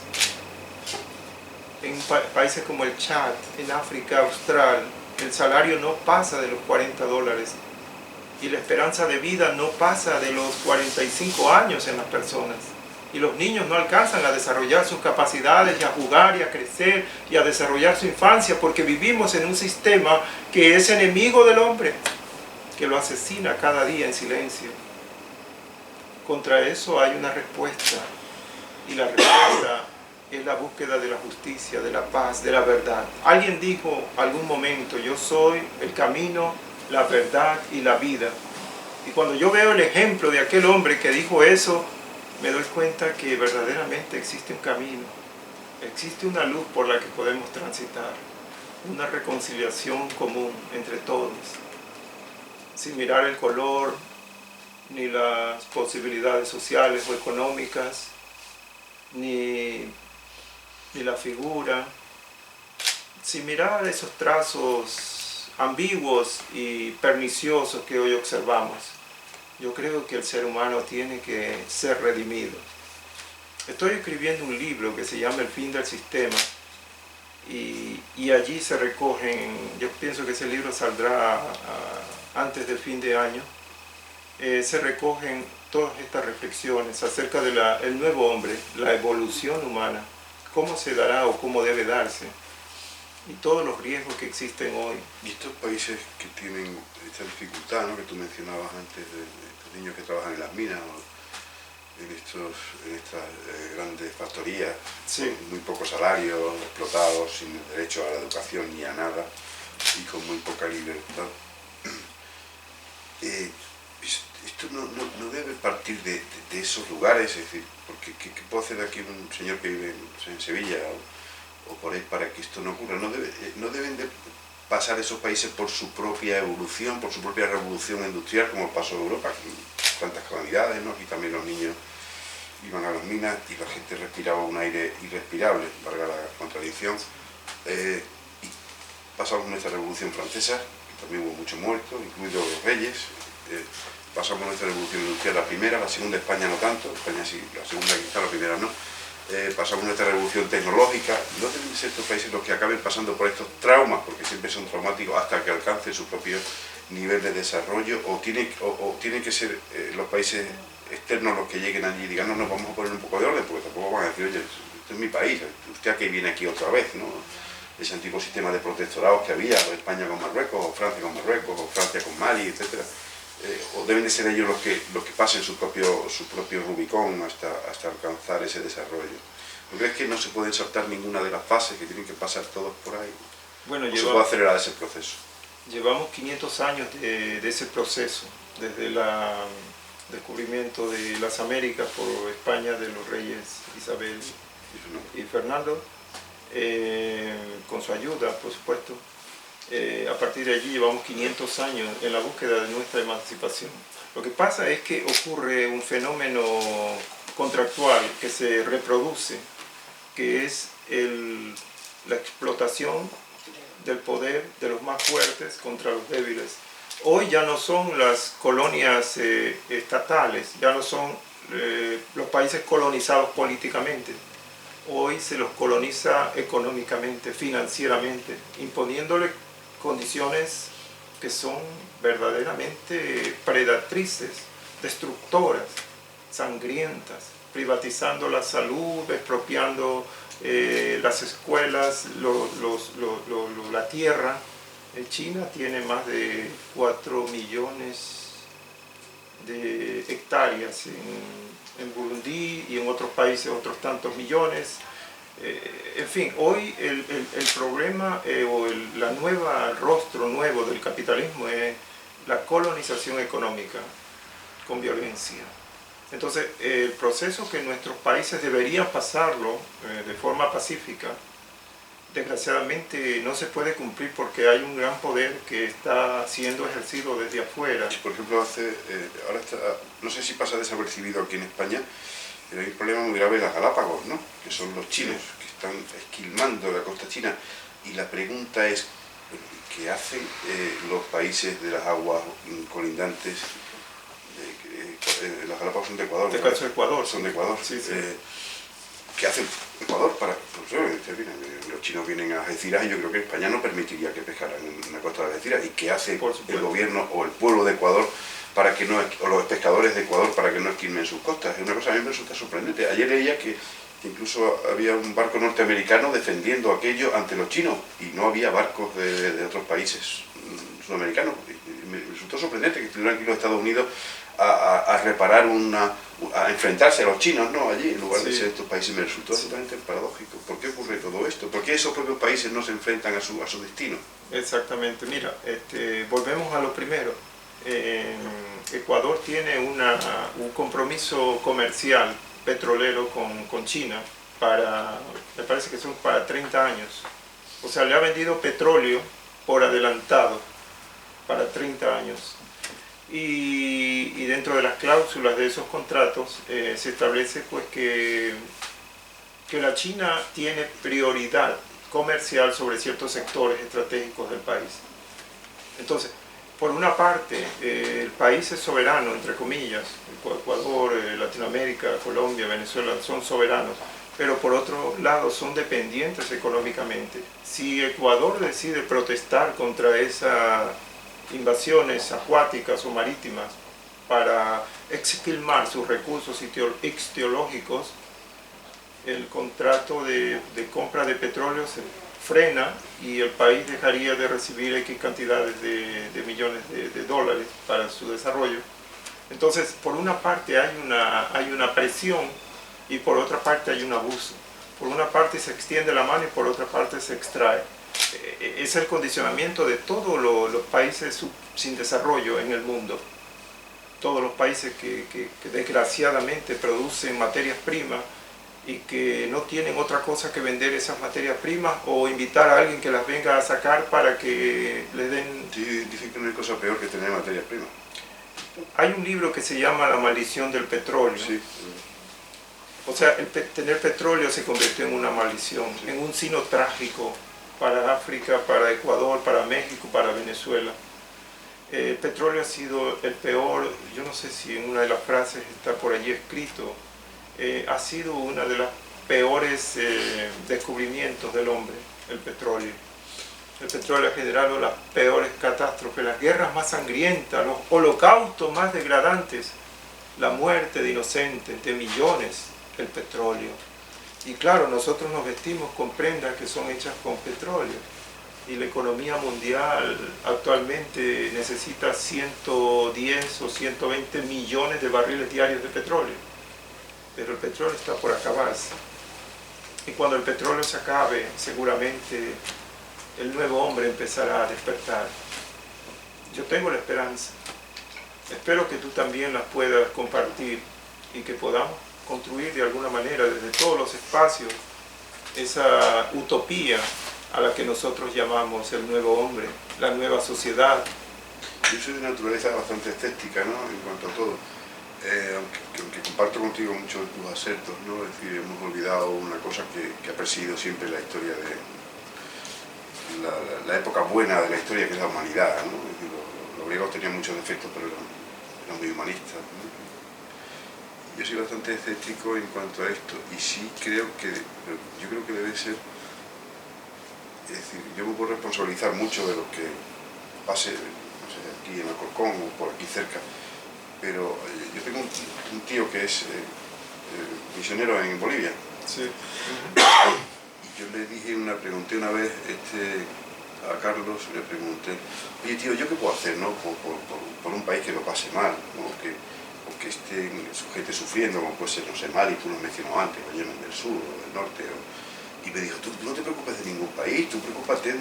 En países como el Chad, en África Austral, el salario no pasa de los 40 dólares y la esperanza de vida no pasa de los 45 años en las personas. Y los niños no alcanzan a desarrollar sus capacidades y a jugar y a crecer y a desarrollar su infancia porque vivimos en un sistema que es enemigo del hombre, que lo asesina cada día en silencio. Contra eso hay una respuesta, y la respuesta es la búsqueda de la justicia, de la paz, de la verdad. Alguien dijo algún momento: yo soy el camino, la verdad y la vida. Y cuando yo veo el ejemplo de aquel hombre que dijo eso, me doy cuenta que verdaderamente existe un camino, existe una luz por la que podemos transitar, una reconciliación común entre todos, sin mirar el color, ni las posibilidades sociales o económicas, ni la figura, sin mirar esos trazos ambiguos y perniciosos que hoy observamos. Yo creo que el ser humano tiene que ser redimido. Estoy escribiendo un libro que se llama El fin del sistema, y allí se recogen, yo pienso que ese libro saldrá antes del fin de año, se recogen todas estas reflexiones acerca del nuevo hombre, la evolución humana, cómo se dará o cómo debe darse, y todos los riesgos que existen hoy. Y estos países que tienen esta dificultad, ¿no?, que tú mencionabas antes, de estos niños que trabajan en las minas o en estas grandes factorías, sí, con muy pocos salarios, explotados, sin derecho a la educación ni a nada, y con muy poca libertad. Esto no debe partir de esos lugares, es decir, porque ¿qué puede hacer aquí un señor que vive en Sevilla o por ahí para que esto no ocurra? No deben de pasar esos países por su propia evolución, por su propia revolución industrial, como pasó en Europa, aquí tantas calamidades, ¿no? Aquí también los niños iban a las minas y la gente respiraba un aire irrespirable, valga la contradicción. Y pasamos nuestra revolución francesa, que también hubo muchos muertos, incluidos los reyes. Pasamos nuestra revolución industrial, la primera, la segunda España no tanto, España sí, la segunda quizá, la primera no. Pasamos nuestra revolución tecnológica. No deben ser estos países los que acaben pasando por estos traumas, porque siempre son traumáticos hasta que alcancen su propio nivel de desarrollo, o tienen que ser los países externos los que lleguen allí y digan: no, vamos a poner un poco de orden, porque tampoco van a decir: oye, este es mi país, usted a qué viene aquí otra vez, ¿no? Ese antiguo sistema de protectorados que había, o España con Marruecos, o Francia con Marruecos, o Francia con Mali, etcétera. O deben de ser ellos los que pasen su propio Rubicón hasta alcanzar ese desarrollo. ¿No crees que no se pueden saltar ninguna de las fases, que tienen que pasar todos por ahí? Bueno, se puede acelerar ese proceso. Llevamos 500 años de ese proceso, desde el descubrimiento de las Américas por España de los reyes Isabel y Fernando, con su ayuda, por supuesto. A partir de allí llevamos 500 años en la búsqueda de nuestra emancipación. Lo que pasa es que ocurre un fenómeno contractual que se reproduce, que es la explotación del poder de los más fuertes contra los débiles. Hoy ya no son las colonias estatales, ya no son los países colonizados políticamente. Hoy se los coloniza económicamente, financieramente, imponiéndole condiciones que son verdaderamente predatrices, destructoras, sangrientas, privatizando la salud, expropiando las escuelas, la tierra. China tiene más de 4 millones de hectáreas en Burundi y en otros países otros tantos millones. En fin, hoy el problema el rostro nuevo del capitalismo es la colonización económica con violencia. Entonces, el proceso que nuestros países deberían pasarlo de forma pacífica, desgraciadamente no se puede cumplir porque hay un gran poder que está siendo ejercido desde afuera. Por ejemplo, ahora no sé si pasa desapercibido aquí en España, pero hay un problema muy grave en las Galápagos, ¿no? Que son los chinos, que están esquilmando la costa china. Y la pregunta es, ¿qué hacen los países de las aguas colindantes? Las Galápagos son de Ecuador. ¿En este caso Ecuador? Son de Ecuador. Sí, sí. ¿Qué hacen Ecuador para...? Los chinos vienen a Algeciras y yo creo que España no permitiría que pescaran en la costa de Algeciras. ¿Y qué hace el gobierno o el pueblo de Ecuador para que no, o los pescadores de Ecuador para que no esquilmen sus costas. Es una cosa que a mí me resulta sorprendente. Ayer leía que incluso había un barco norteamericano defendiendo aquello ante los chinos y no había barcos de otros países sudamericanos. Y me resultó sorprendente que estuvieran aquí los Estados Unidos a reparar a enfrentarse a los chinos, ¿no? Allí, en lugar de ser estos países. Me resultó absolutamente paradójico. ¿Por qué ocurre todo esto? ¿Por qué esos propios países no se enfrentan a su destino? Exactamente. Mira, volvemos a lo primero. Ecuador tiene un compromiso comercial petrolero con China me parece que son para 30 años. O sea, le ha vendido petróleo por adelantado para 30 años. Y dentro de las cláusulas de esos contratos se establece pues que la China tiene prioridad comercial sobre ciertos sectores estratégicos del país. Entonces, por una parte, el país es soberano, entre comillas. Ecuador, Latinoamérica, Colombia, Venezuela son soberanos, pero por otro lado son dependientes económicamente. Si Ecuador decide protestar contra esas invasiones acuáticas o marítimas para exquilmar sus recursos ictiológicos, el contrato de compra de petróleo se frena y el país dejaría de recibir X cantidades de millones de dólares para su desarrollo. Entonces, por una parte hay una presión y por otra parte hay un abuso. Por una parte se extiende la mano y por otra parte se extrae. Es el condicionamiento de todos los países sin desarrollo en el mundo. Todos los países que desgraciadamente producen materias primas y que no tienen otra cosa que vender esas materias primas o invitar a alguien que las venga a sacar para que le den... Sí, dicen que no hay cosa peor que tener materias primas. Hay un libro que se llama La maldición del petróleo. Sí. O sea, tener petróleo se convirtió en una maldición, en un signo trágico para África, para Ecuador, para México, para Venezuela. El petróleo ha sido el peor, yo no sé si en una de las frases está por allí escrito, ha sido uno de los peores descubrimientos del hombre, el petróleo. El petróleo ha generado las peores catástrofes, las guerras más sangrientas, los holocaustos más degradantes, la muerte de inocentes, de millones, el petróleo. Y claro, nosotros nos vestimos con prendas que son hechas con petróleo. Y la economía mundial actualmente necesita 110 o 120 millones de barriles diarios de petróleo. Pero el petróleo está por acabarse. Y cuando el petróleo se acabe, seguramente el nuevo hombre empezará a despertar. Yo tengo la esperanza. Espero que tú también las puedas compartir y que podamos construir de alguna manera desde todos los espacios esa utopía a la que nosotros llamamos el nuevo hombre, la nueva sociedad. Yo soy de naturaleza bastante escéptica, ¿no?, en cuanto a todo. Aunque comparto contigo muchos de tus acertos, ¿no? Es decir, hemos olvidado una cosa que ha presidido siempre la historia de la época buena de la historia, que es la humanidad, ¿no? Es decir, los griegos tenían muchos defectos, pero eran muy humanistas, ¿no? Yo soy bastante escéptico en cuanto a esto y sí creo que debe ser, es decir, yo me puedo responsabilizar mucho de lo que pase, no sé, aquí en Alcorcón o por aquí cerca, pero yo tengo un tío que es misionero en Bolivia. Sí. Y yo le pregunté una vez a Carlos, le pregunté, oye tío, ¿yo qué puedo hacer, no, por un país que lo pase mal, ¿no? O que esté su gente sufriendo, como puede ser, no sé, Mali, tú lo mencionó antes, o Yemen del Sur o del Norte, y me dijo, tú no te preocupes de ningún país, tú preocúpate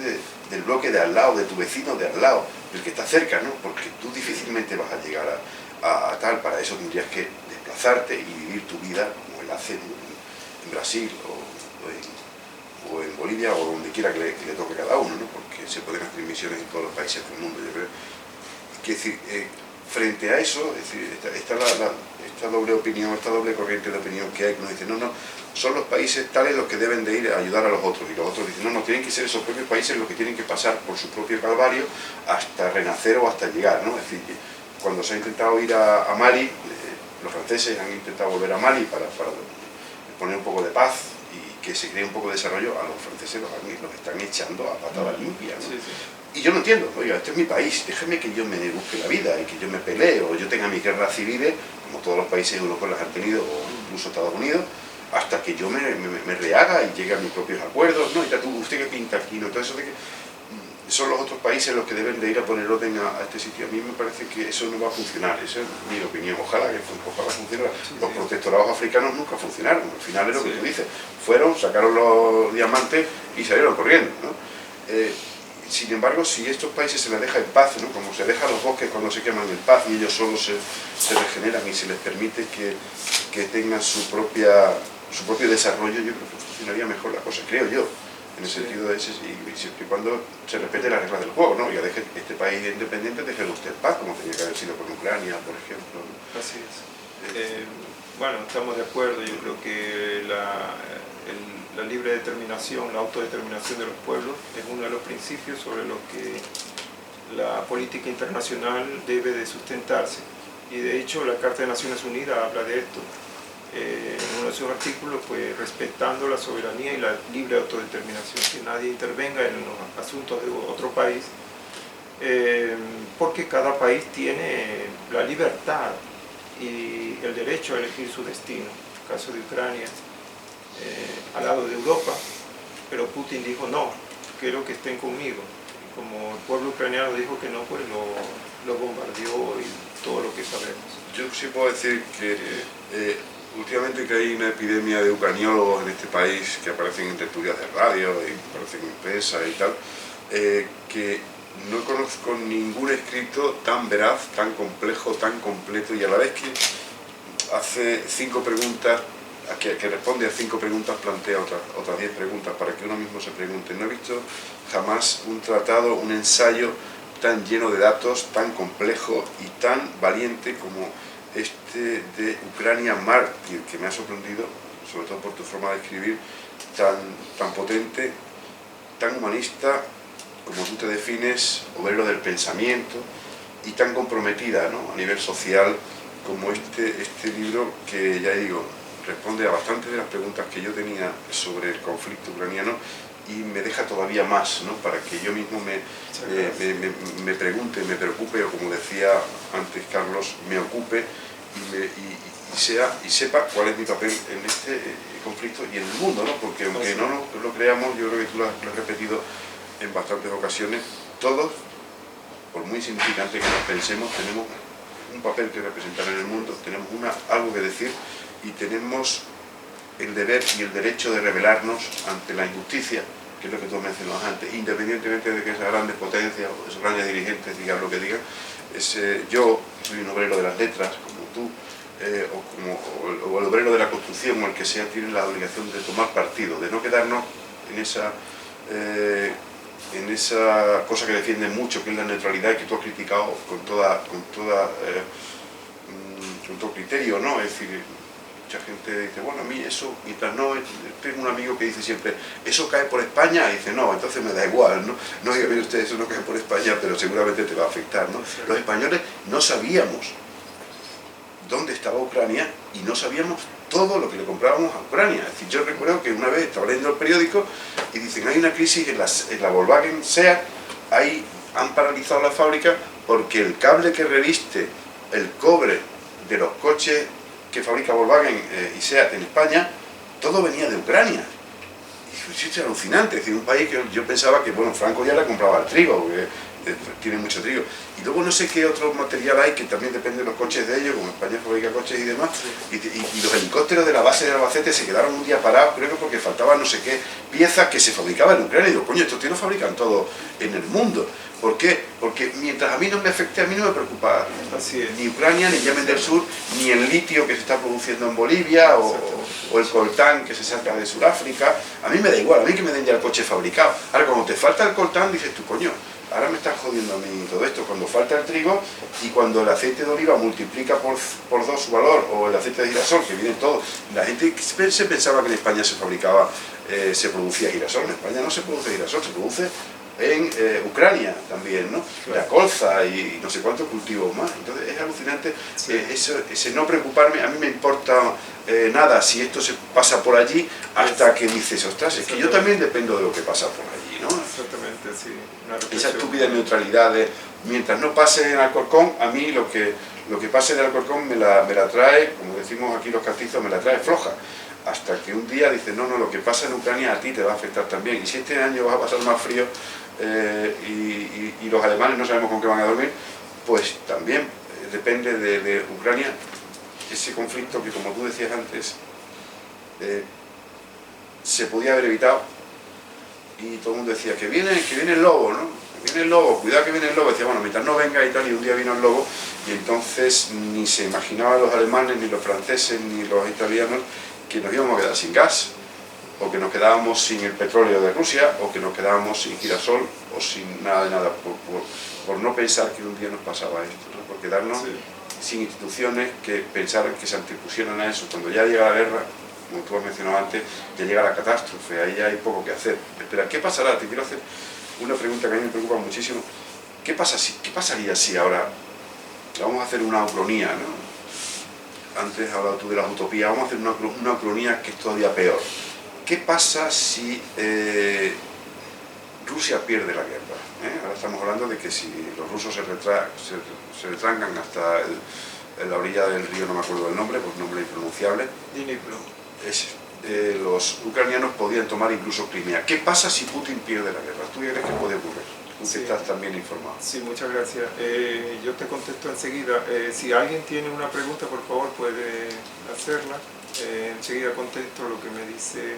del bloque de al lado, de tu vecino de al lado, del que está cerca, ¿no? Porque tú difícilmente vas a llegar a tal, para eso tendrías que desplazarte y vivir tu vida como él hace en Brasil o en Bolivia o donde quiera que le toque a cada uno, ¿no? Porque se pueden hacer misiones en todos los países del mundo, yo creo. Es decir, frente a eso, es decir, esta doble opinión, esta doble corriente de opinión que hay, que nos dice, no, son los países tales los que deben de ir a ayudar a los otros, y los otros dicen, no, tienen que ser esos propios países los que tienen que pasar por su propio calvario hasta renacer o hasta llegar, ¿no? Es decir, cuando se ha intentado ir a Mali, los franceses han intentado volver a Mali para poner un poco de paz y que se cree un poco de desarrollo, a los franceses los están echando a patada limpia, ¿no? Sí, sí. Y yo no entiendo, oiga, este es mi país, déjeme que yo me busque la vida y que yo me pelee, o yo tenga mis guerras civiles, como todos los países europeos las han tenido, o incluso Estados Unidos, hasta que yo me rehaga y llegue a mis propios acuerdos, ¿no? Y tú, usted que pinta aquí, ¿no? Todo eso de que son los otros países los que deben de ir a poner orden a este sitio. A mí me parece que eso no va a funcionar, esa es mi opinión. Ojalá funcione. Los protectorados africanos nunca funcionaron, al final es lo que tú dices. Fueron, sacaron los diamantes y salieron corriendo, ¿no? Sin embargo, si estos países se les deja en paz, ¿no? Como se deja los bosques cuando se queman en paz y ellos solos se regeneran y se les permite que tengan su propio desarrollo, yo creo que funcionaría mejor la cosa, creo yo, en el sentido de ese, y siempre y cuando se respete las reglas del juego, ¿no? Ya deje este país independiente, déjelo usted en paz, como tenía que haber sido con Ucrania, por ejemplo, ¿no? Así es. Bueno, estamos de acuerdo, yo creo que la libre determinación, la autodeterminación de los pueblos es uno de los principios sobre los que la política internacional debe de sustentarse. Y de hecho la Carta de Naciones Unidas habla de esto. En uno de sus artículos, pues respetando la soberanía y la libre autodeterminación, que nadie intervenga en los asuntos de otro país, porque cada país tiene la libertad y el derecho a elegir su destino. En el caso de Ucrania, al lado de Europa, pero Putin dijo no, quiero que estén conmigo. Y como el pueblo ucraniano dijo que no, pues lo bombardeó y todo lo que sabemos. Yo sí puedo decir que últimamente que hay una epidemia de ucraniólogos en este país que aparecen en tertulias de radio y aparecen en prensa y tal, que no conozco ningún escrito tan veraz, tan complejo, tan completo y a la vez que hace 5 preguntas, que responde a 5 preguntas, plantea otras 10 preguntas para que uno mismo se pregunte. No he visto jamás un tratado, un ensayo tan lleno de datos, tan complejo y tan valiente como este de Ucrania Mártir, que me ha sorprendido, sobre todo por tu forma de escribir, tan potente, tan humanista, como tú te defines, obrero del pensamiento, y tan comprometida, ¿no? A nivel social, como este libro que, ya digo, responde a bastantes de las preguntas que yo tenía sobre el conflicto ucraniano y me deja todavía más, ¿no? Para que yo mismo me pregunte, me preocupe, o como decía antes Carlos, me ocupe y sepa cuál es mi papel en este conflicto y en el mundo, ¿no? Porque aunque no lo creamos, yo creo que tú lo has repetido en bastantes ocasiones, todos, por muy insignificante que nos pensemos, tenemos un papel que representar en el mundo, tenemos algo que decir y tenemos el deber y el derecho de rebelarnos ante la injusticia, que es lo que tú mencionabas antes, independientemente de que esas grandes potencias o esos grandes dirigentes digan lo que digan. Yo soy un obrero de las letras, como tú, o el obrero de la construcción, o el que sea, tiene la obligación de tomar partido, de no quedarnos en esa cosa que defienden mucho, que es la neutralidad, y que tú has criticado con todo criterio, ¿no? Es decir, mucha gente dice, bueno, a mí eso, mientras no, tengo un amigo que dice siempre, ¿eso cae por España? Y dice, no, entonces me da igual, ¿no? No diga, mire usted, eso no cae por España, pero seguramente te va a afectar, ¿no? Los españoles no sabíamos dónde estaba Ucrania y no sabíamos todo lo que le comprábamos a Ucrania. Es decir, yo recuerdo que una vez estaba leyendo el periódico y dicen, hay una crisis en la Volkswagen SEAT, ahí han paralizado la fábrica porque el cable que reviste el cobre de los coches que fabrica Volkswagen y SEAT en España, todo venía de Ucrania. Y esto es alucinante, es decir, un país que yo pensaba que, bueno, Franco ya le compraba el trigo, porque tiene mucho trigo. Y luego no sé qué otro material hay que también depende de los coches de ellos, como España fabrica coches y demás, y los helicópteros de la base de Albacete se quedaron un día parados, creo que porque faltaban no sé qué piezas que se fabricaban en Ucrania. Y digo, coño, estos tíos no fabrican todo en el mundo. ¿Por qué? Porque mientras a mí no me afecte, a mí no me preocupa ni Ucrania, ni Yemen del Sur, ni el litio que se está produciendo en Bolivia, o el coltán que se saca de Sudáfrica. A mí me da igual, a mí que me den ya el coche fabricado. Ahora, cuando te falta el coltán, dices tú, coño, ahora me estás jodiendo a mí todo esto. Cuando falta el trigo y cuando el aceite de oliva multiplica por 2 su valor, o el aceite de girasol, que viene todo. La gente se pensaba que en España se producía girasol. En España no se produce girasol, se produce en Ucrania también, ¿no? La colza y no sé cuántos cultivos más. Entonces es alucinante ese no preocuparme. A mí me importa nada si esto se pasa por allí, hasta que dices, ostras, es que yo también dependo de lo que pasa por allí, ¿no? Exactamente, sí. Esa estúpida neutralidad de, mientras no pase en Alcorcón, a mí lo que pase en Alcorcón me la trae, como decimos aquí los castizos, me la trae floja. Hasta que un día dices, no, lo que pasa en Ucrania a ti te va a afectar también. Y si este año vas a pasar más frío y los alemanes no sabemos con qué van a dormir, pues también depende de Ucrania, ese conflicto que, como tú decías antes, se podía haber evitado. Y todo el mundo decía, que viene el lobo, ¿no? Que viene el lobo, cuidado que viene el lobo. Decía, bueno, mientras no venga y tal, y un día vino el lobo, y entonces ni se imaginaban los alemanes, ni los franceses, ni los italianos, que nos íbamos a quedar sin gas, o que nos quedábamos sin el petróleo de Rusia, o que nos quedábamos sin girasol, o sin nada de nada, por no pensar que un día nos pasaba esto, ¿no? Por quedarnos sin instituciones que pensaran que se antepusieran a eso. Cuando ya llega la guerra, como tú has mencionado antes, ya llega la catástrofe, ahí ya hay poco que hacer. Espera, ¿qué pasará? Te quiero hacer una pregunta que a mí me preocupa muchísimo. ¿Qué pasaría si ahora vamos a hacer una ucronía, ¿no? Antes has hablado tú de las utopías, vamos a hacer una ucronía que es todavía peor. ¿Qué pasa si Rusia pierde la guerra? Ahora estamos hablando de que si los rusos se retrancan hasta en la orilla del río, no me acuerdo del nombre, pues nombre impronunciable. Dnipro. Los ucranianos podían tomar incluso Crimea. ¿Qué pasa si Putin pierde la guerra? ¿Tú crees que puede ocurrir? Tú que estás también informado. Sí, muchas gracias. Yo te contesto enseguida. Si alguien tiene una pregunta, por favor, puede hacerla. Enseguida contesto lo que me dice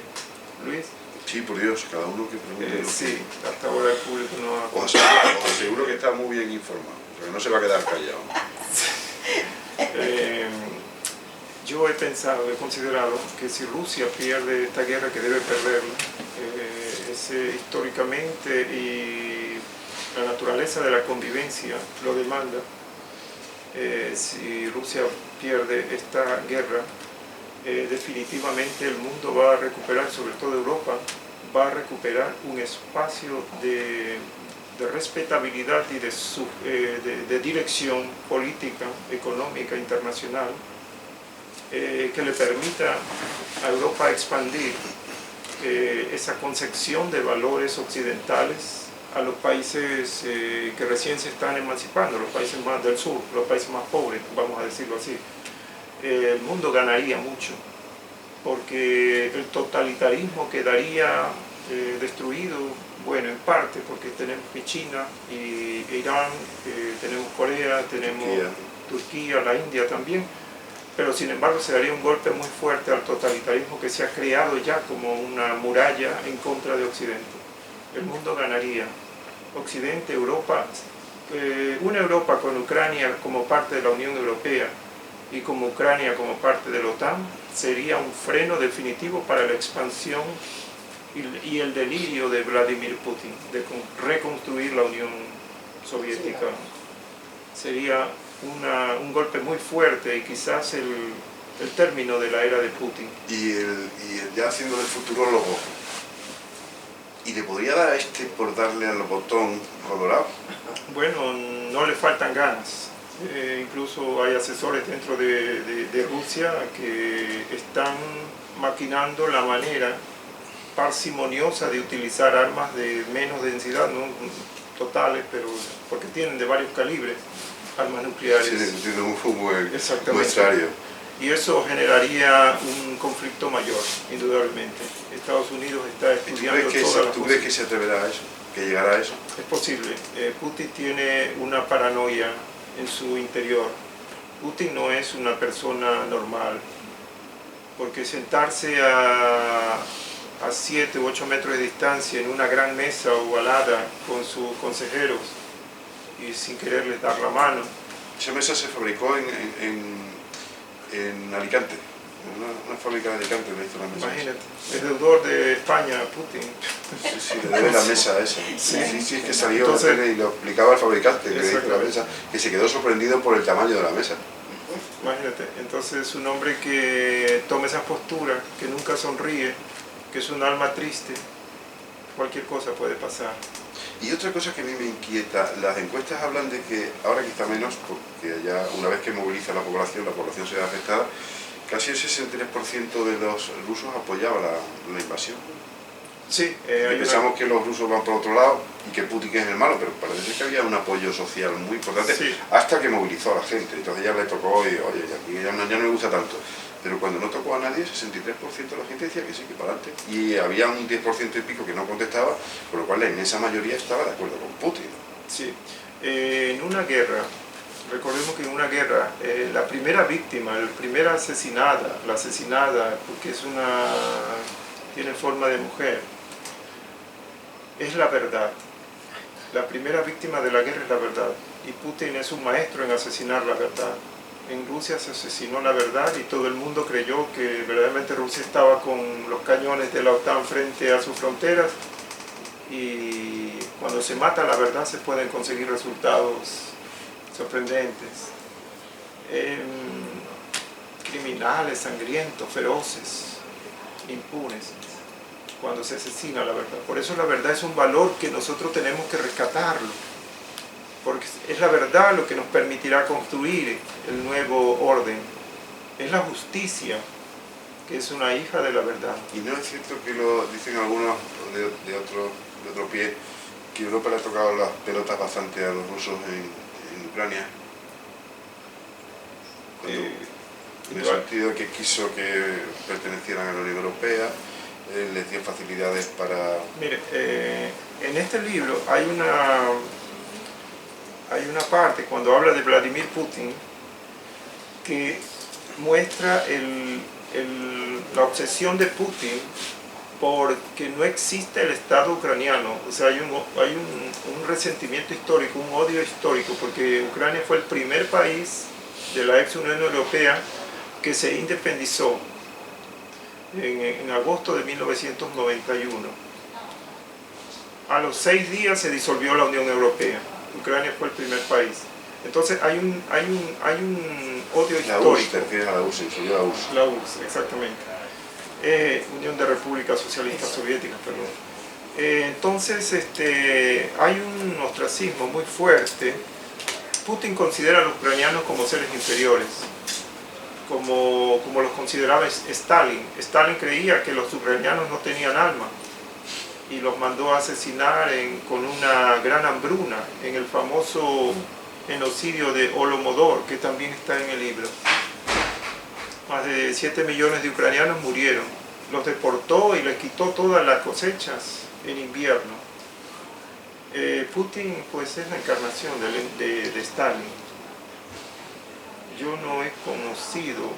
Luis. Sí, por Dios, cada uno que pregunte. Sí, hasta ahora el público no ha... Os aseguro que está muy bien informado, porque no se va a quedar callado. Yo he considerado que si Rusia pierde esta guerra, que debe perderla, históricamente y la naturaleza de la convivencia lo demanda, si Rusia pierde esta guerra, definitivamente el mundo va a recuperar, sobre todo Europa, va a recuperar un espacio de respetabilidad y de dirección política, económica, internacional, que le permita a Europa expandir esa concepción de valores occidentales a los países que recién se están emancipando, los países más del sur, los países más pobres, vamos a decirlo así. El mundo ganaría mucho, porque el totalitarismo quedaría destruido, bueno, en parte, porque tenemos China y Irán, tenemos Corea, tenemos Turquía, la India también, pero sin embargo se daría un golpe muy fuerte al totalitarismo que se ha creado ya como una muralla en contra de Occidente. El mundo ganaría. Occidente, Europa, una Europa con Ucrania como parte de la Unión Europea y como Ucrania como parte de la OTAN, sería un freno definitivo para la expansión y el delirio de Vladimir Putin de reconstruir la Unión Soviética. Sería un golpe muy fuerte y quizás el término de la era de Putin. Y ya haciendo de futurólogo, ¿y le podría dar a este por darle al botón colorado? Bueno, no le faltan ganas. Incluso hay asesores dentro de Rusia que están maquinando la manera parsimoniosa de utilizar armas de menos densidad, no totales, pero porque tienen de varios calibres, armas nucleares. Sí, tiene un muestrario. Y eso generaría un conflicto mayor, indudablemente. Estados Unidos está estudiando todas las... ¿Tú crees que se atreverá a eso? ¿Que llegará a eso? Es posible. Putin tiene una paranoia en su interior. Putin no es una persona normal, porque sentarse a 7 u 8 metros de distancia en una gran mesa ovalada con sus consejeros y sin quererles dar la mano. Esa mesa se fabricó en Alicante, una fábrica de Alicante le hizo la mesa. Imagínate, es deudor de España, Putin. Sí, le debe la mesa a esa. Sí, es que salió y lo explicaba el fabricante que le hizo la mesa, que se quedó sorprendido por el tamaño de la mesa. Imagínate, entonces un hombre que toma esa postura, que nunca sonríe, que es un alma triste, cualquier cosa puede pasar. Y otra cosa que a mí me inquieta, las encuestas hablan de que, ahora quizá menos, porque ya una vez que moviliza la población se ve afectada, casi el 63% de los rusos apoyaba la invasión. Sí, pensamos que los rusos van por otro lado y que Putin es el malo, pero parece que había un apoyo social muy importante, sí, hasta que movilizó a la gente. Entonces ya le tocó y, oye, aquí ya no me gusta tanto. Pero cuando no tocó a nadie, 63% de la gente decía que sí, que para adelante. Y había un 10% y pico que no contestaba, por lo cual la inmensa mayoría estaba de acuerdo con Putin. Sí. En una guerra, recordemos que en una guerra, la primera víctima, la primera asesinada, porque tiene forma de mujer, es la verdad. La primera víctima de la guerra es la verdad. Y Putin es un maestro en asesinar la verdad. En Rusia se asesinó la verdad y todo el mundo creyó que verdaderamente Rusia estaba con los cañones de la OTAN frente a sus fronteras, y cuando se mata la verdad se pueden conseguir resultados sorprendentes. Criminales, sangrientos, feroces, impunes, cuando se asesina la verdad. Por eso la verdad es un valor que nosotros tenemos que rescatarlo, porque es la verdad lo que nos permitirá construir el nuevo orden. Es la justicia, que es una hija de la verdad. Y no es cierto que lo dicen algunos de otro pie, que Europa le ha tocado las pelotas bastante a los rusos en Ucrania. En el sentido que quiso que pertenecieran a la Unión Europea, les dio facilidades para... Mire, en este libro hay una parte cuando habla de Vladimir Putin que muestra la obsesión de Putin porque no existe el Estado ucraniano. O sea, hay un resentimiento histórico, un odio histórico, porque Ucrania fue el primer país de la ex Unión Europea que se independizó en agosto de 1991. A los 6 días se disolvió la Unión Europea. Ucrania fue el primer país. Entonces hay un odio histórico. La URSS, te refieres a la URSS, se la URSS. La URSS, exactamente. Unión de Repúblicas Socialistas Soviéticas, perdón. Entonces hay un ostracismo muy fuerte. Putin considera a los ucranianos como seres inferiores, como los consideraba Stalin. Stalin creía que los ucranianos no tenían alma y los mandó a asesinar con una gran hambruna en el famoso genocidio de Holodomor, que también está en el libro. Más de 7 millones de ucranianos murieron. Los deportó y les quitó todas las cosechas en invierno. Putin pues es la encarnación de Stalin. Yo no he conocido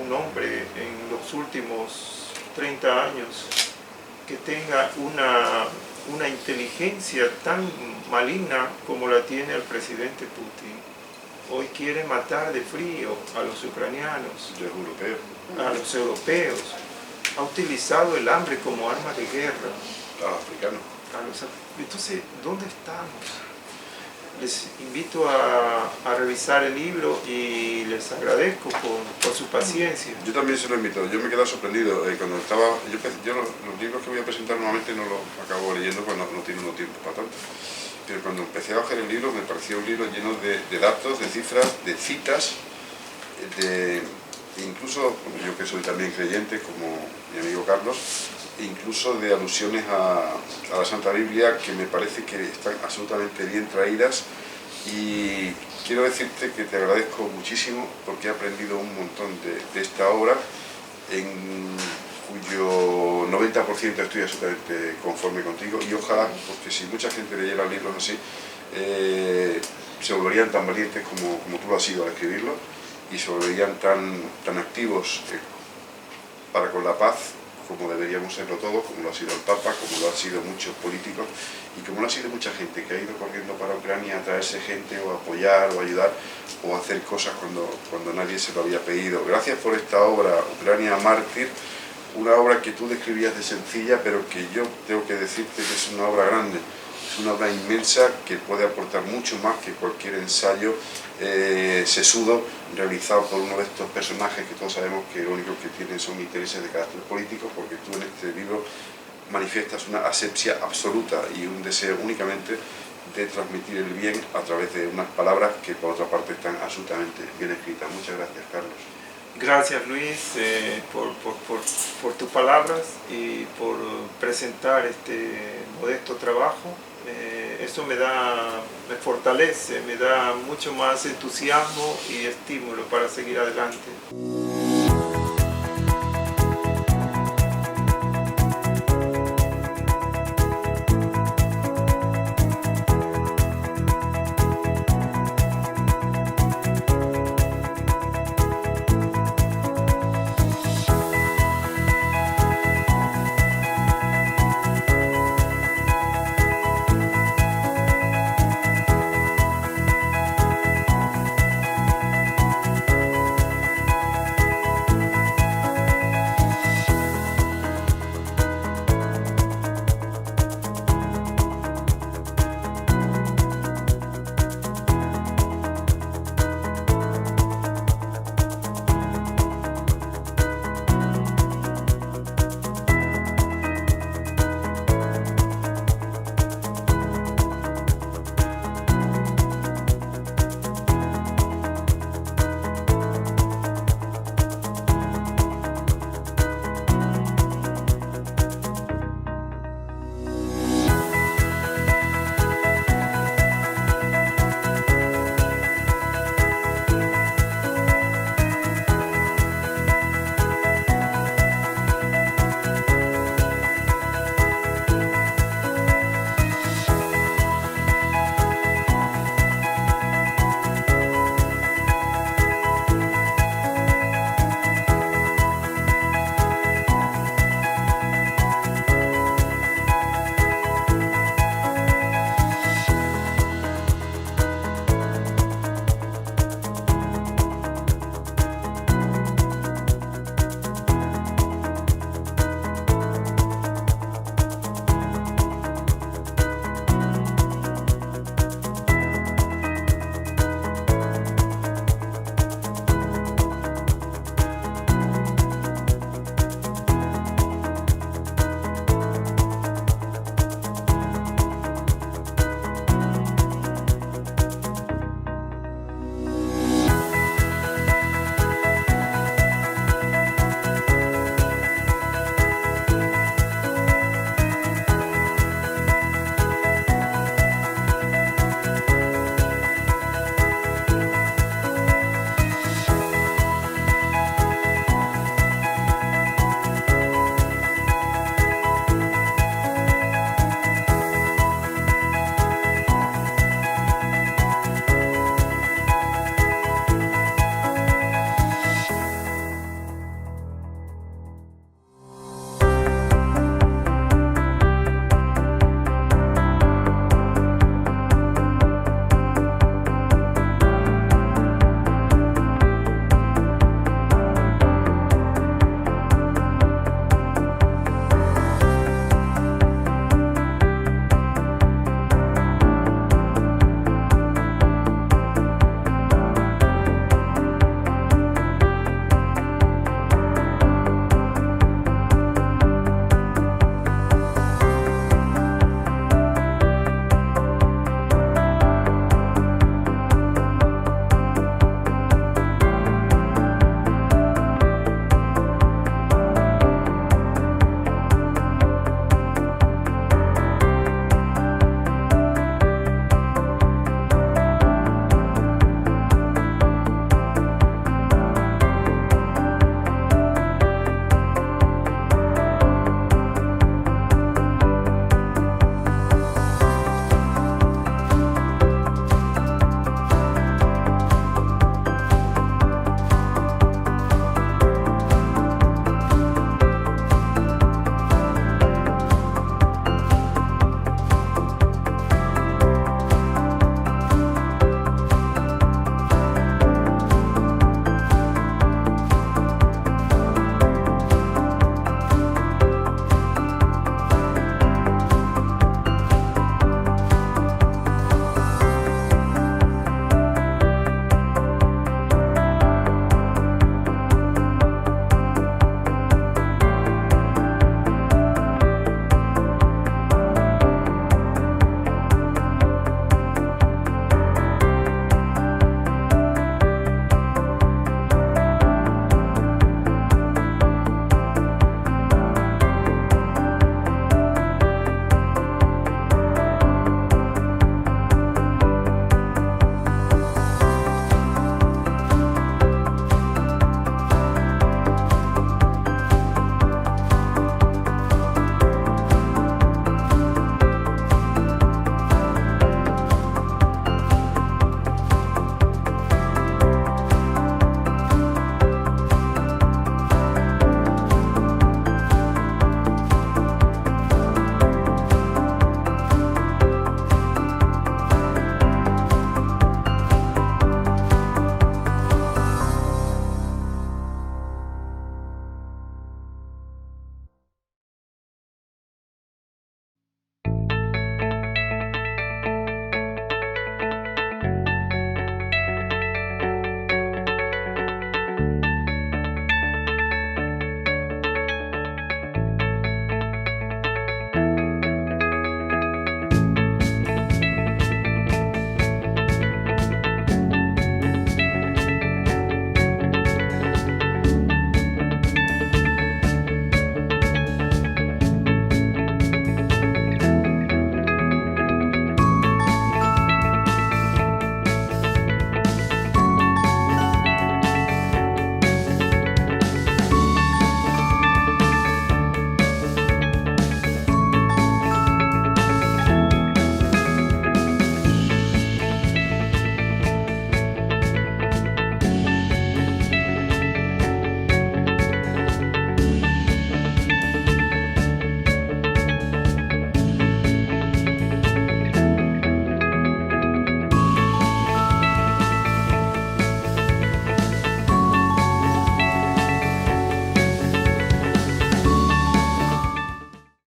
un hombre en los últimos 30 años que tenga una inteligencia tan maligna como la tiene el presidente Putin. Hoy quiere matar de frío a los ucranianos, a los europeos. Ha utilizado el hambre como arma de guerra. A los africanos. Entonces, ¿dónde estamos? Les invito a revisar el libro y les agradezco por su paciencia. Yo también se lo invito. Yo me he quedado sorprendido. Cuando estaba, yo los libros que voy a presentar normalmente no los acabo leyendo cuando no tiene uno tiempo para tanto. Pero cuando empecé a coger el libro me pareció un libro lleno de datos, de cifras, de citas, incluso, yo que soy también creyente, como mi amigo Carlos, incluso de alusiones a la Santa Biblia, que me parece que están absolutamente bien traídas. Y quiero decirte que te agradezco muchísimo porque he aprendido un montón de esta obra, en cuyo 90% estoy absolutamente conforme contigo, y ojalá, porque si mucha gente leyera libros así, se volverían tan valientes como tú lo has sido al escribirlo, y se volverían tan activos para con la paz, como deberíamos serlo todos, como lo ha sido el Papa, como lo han sido muchos políticos y como lo ha sido mucha gente que ha ido corriendo para Ucrania a traerse gente o a apoyar o ayudar o a hacer cosas cuando nadie se lo había pedido. Gracias por esta obra, Ucrania Mártir, una obra que tú describías de sencilla, pero que yo tengo que decirte que es una obra grande. Es una obra inmensa que puede aportar mucho más que cualquier ensayo sesudo realizado por uno de estos personajes que todos sabemos que lo único que tienen son intereses de carácter político, porque tú en este libro manifiestas una asepsia absoluta y un deseo únicamente de transmitir el bien a través de unas palabras que por otra parte están absolutamente bien escritas. Muchas gracias, Carlos. Gracias, Luis, por tus palabras y por presentar este modesto trabajo. Eso me fortalece, me da mucho más entusiasmo y estímulo para seguir adelante.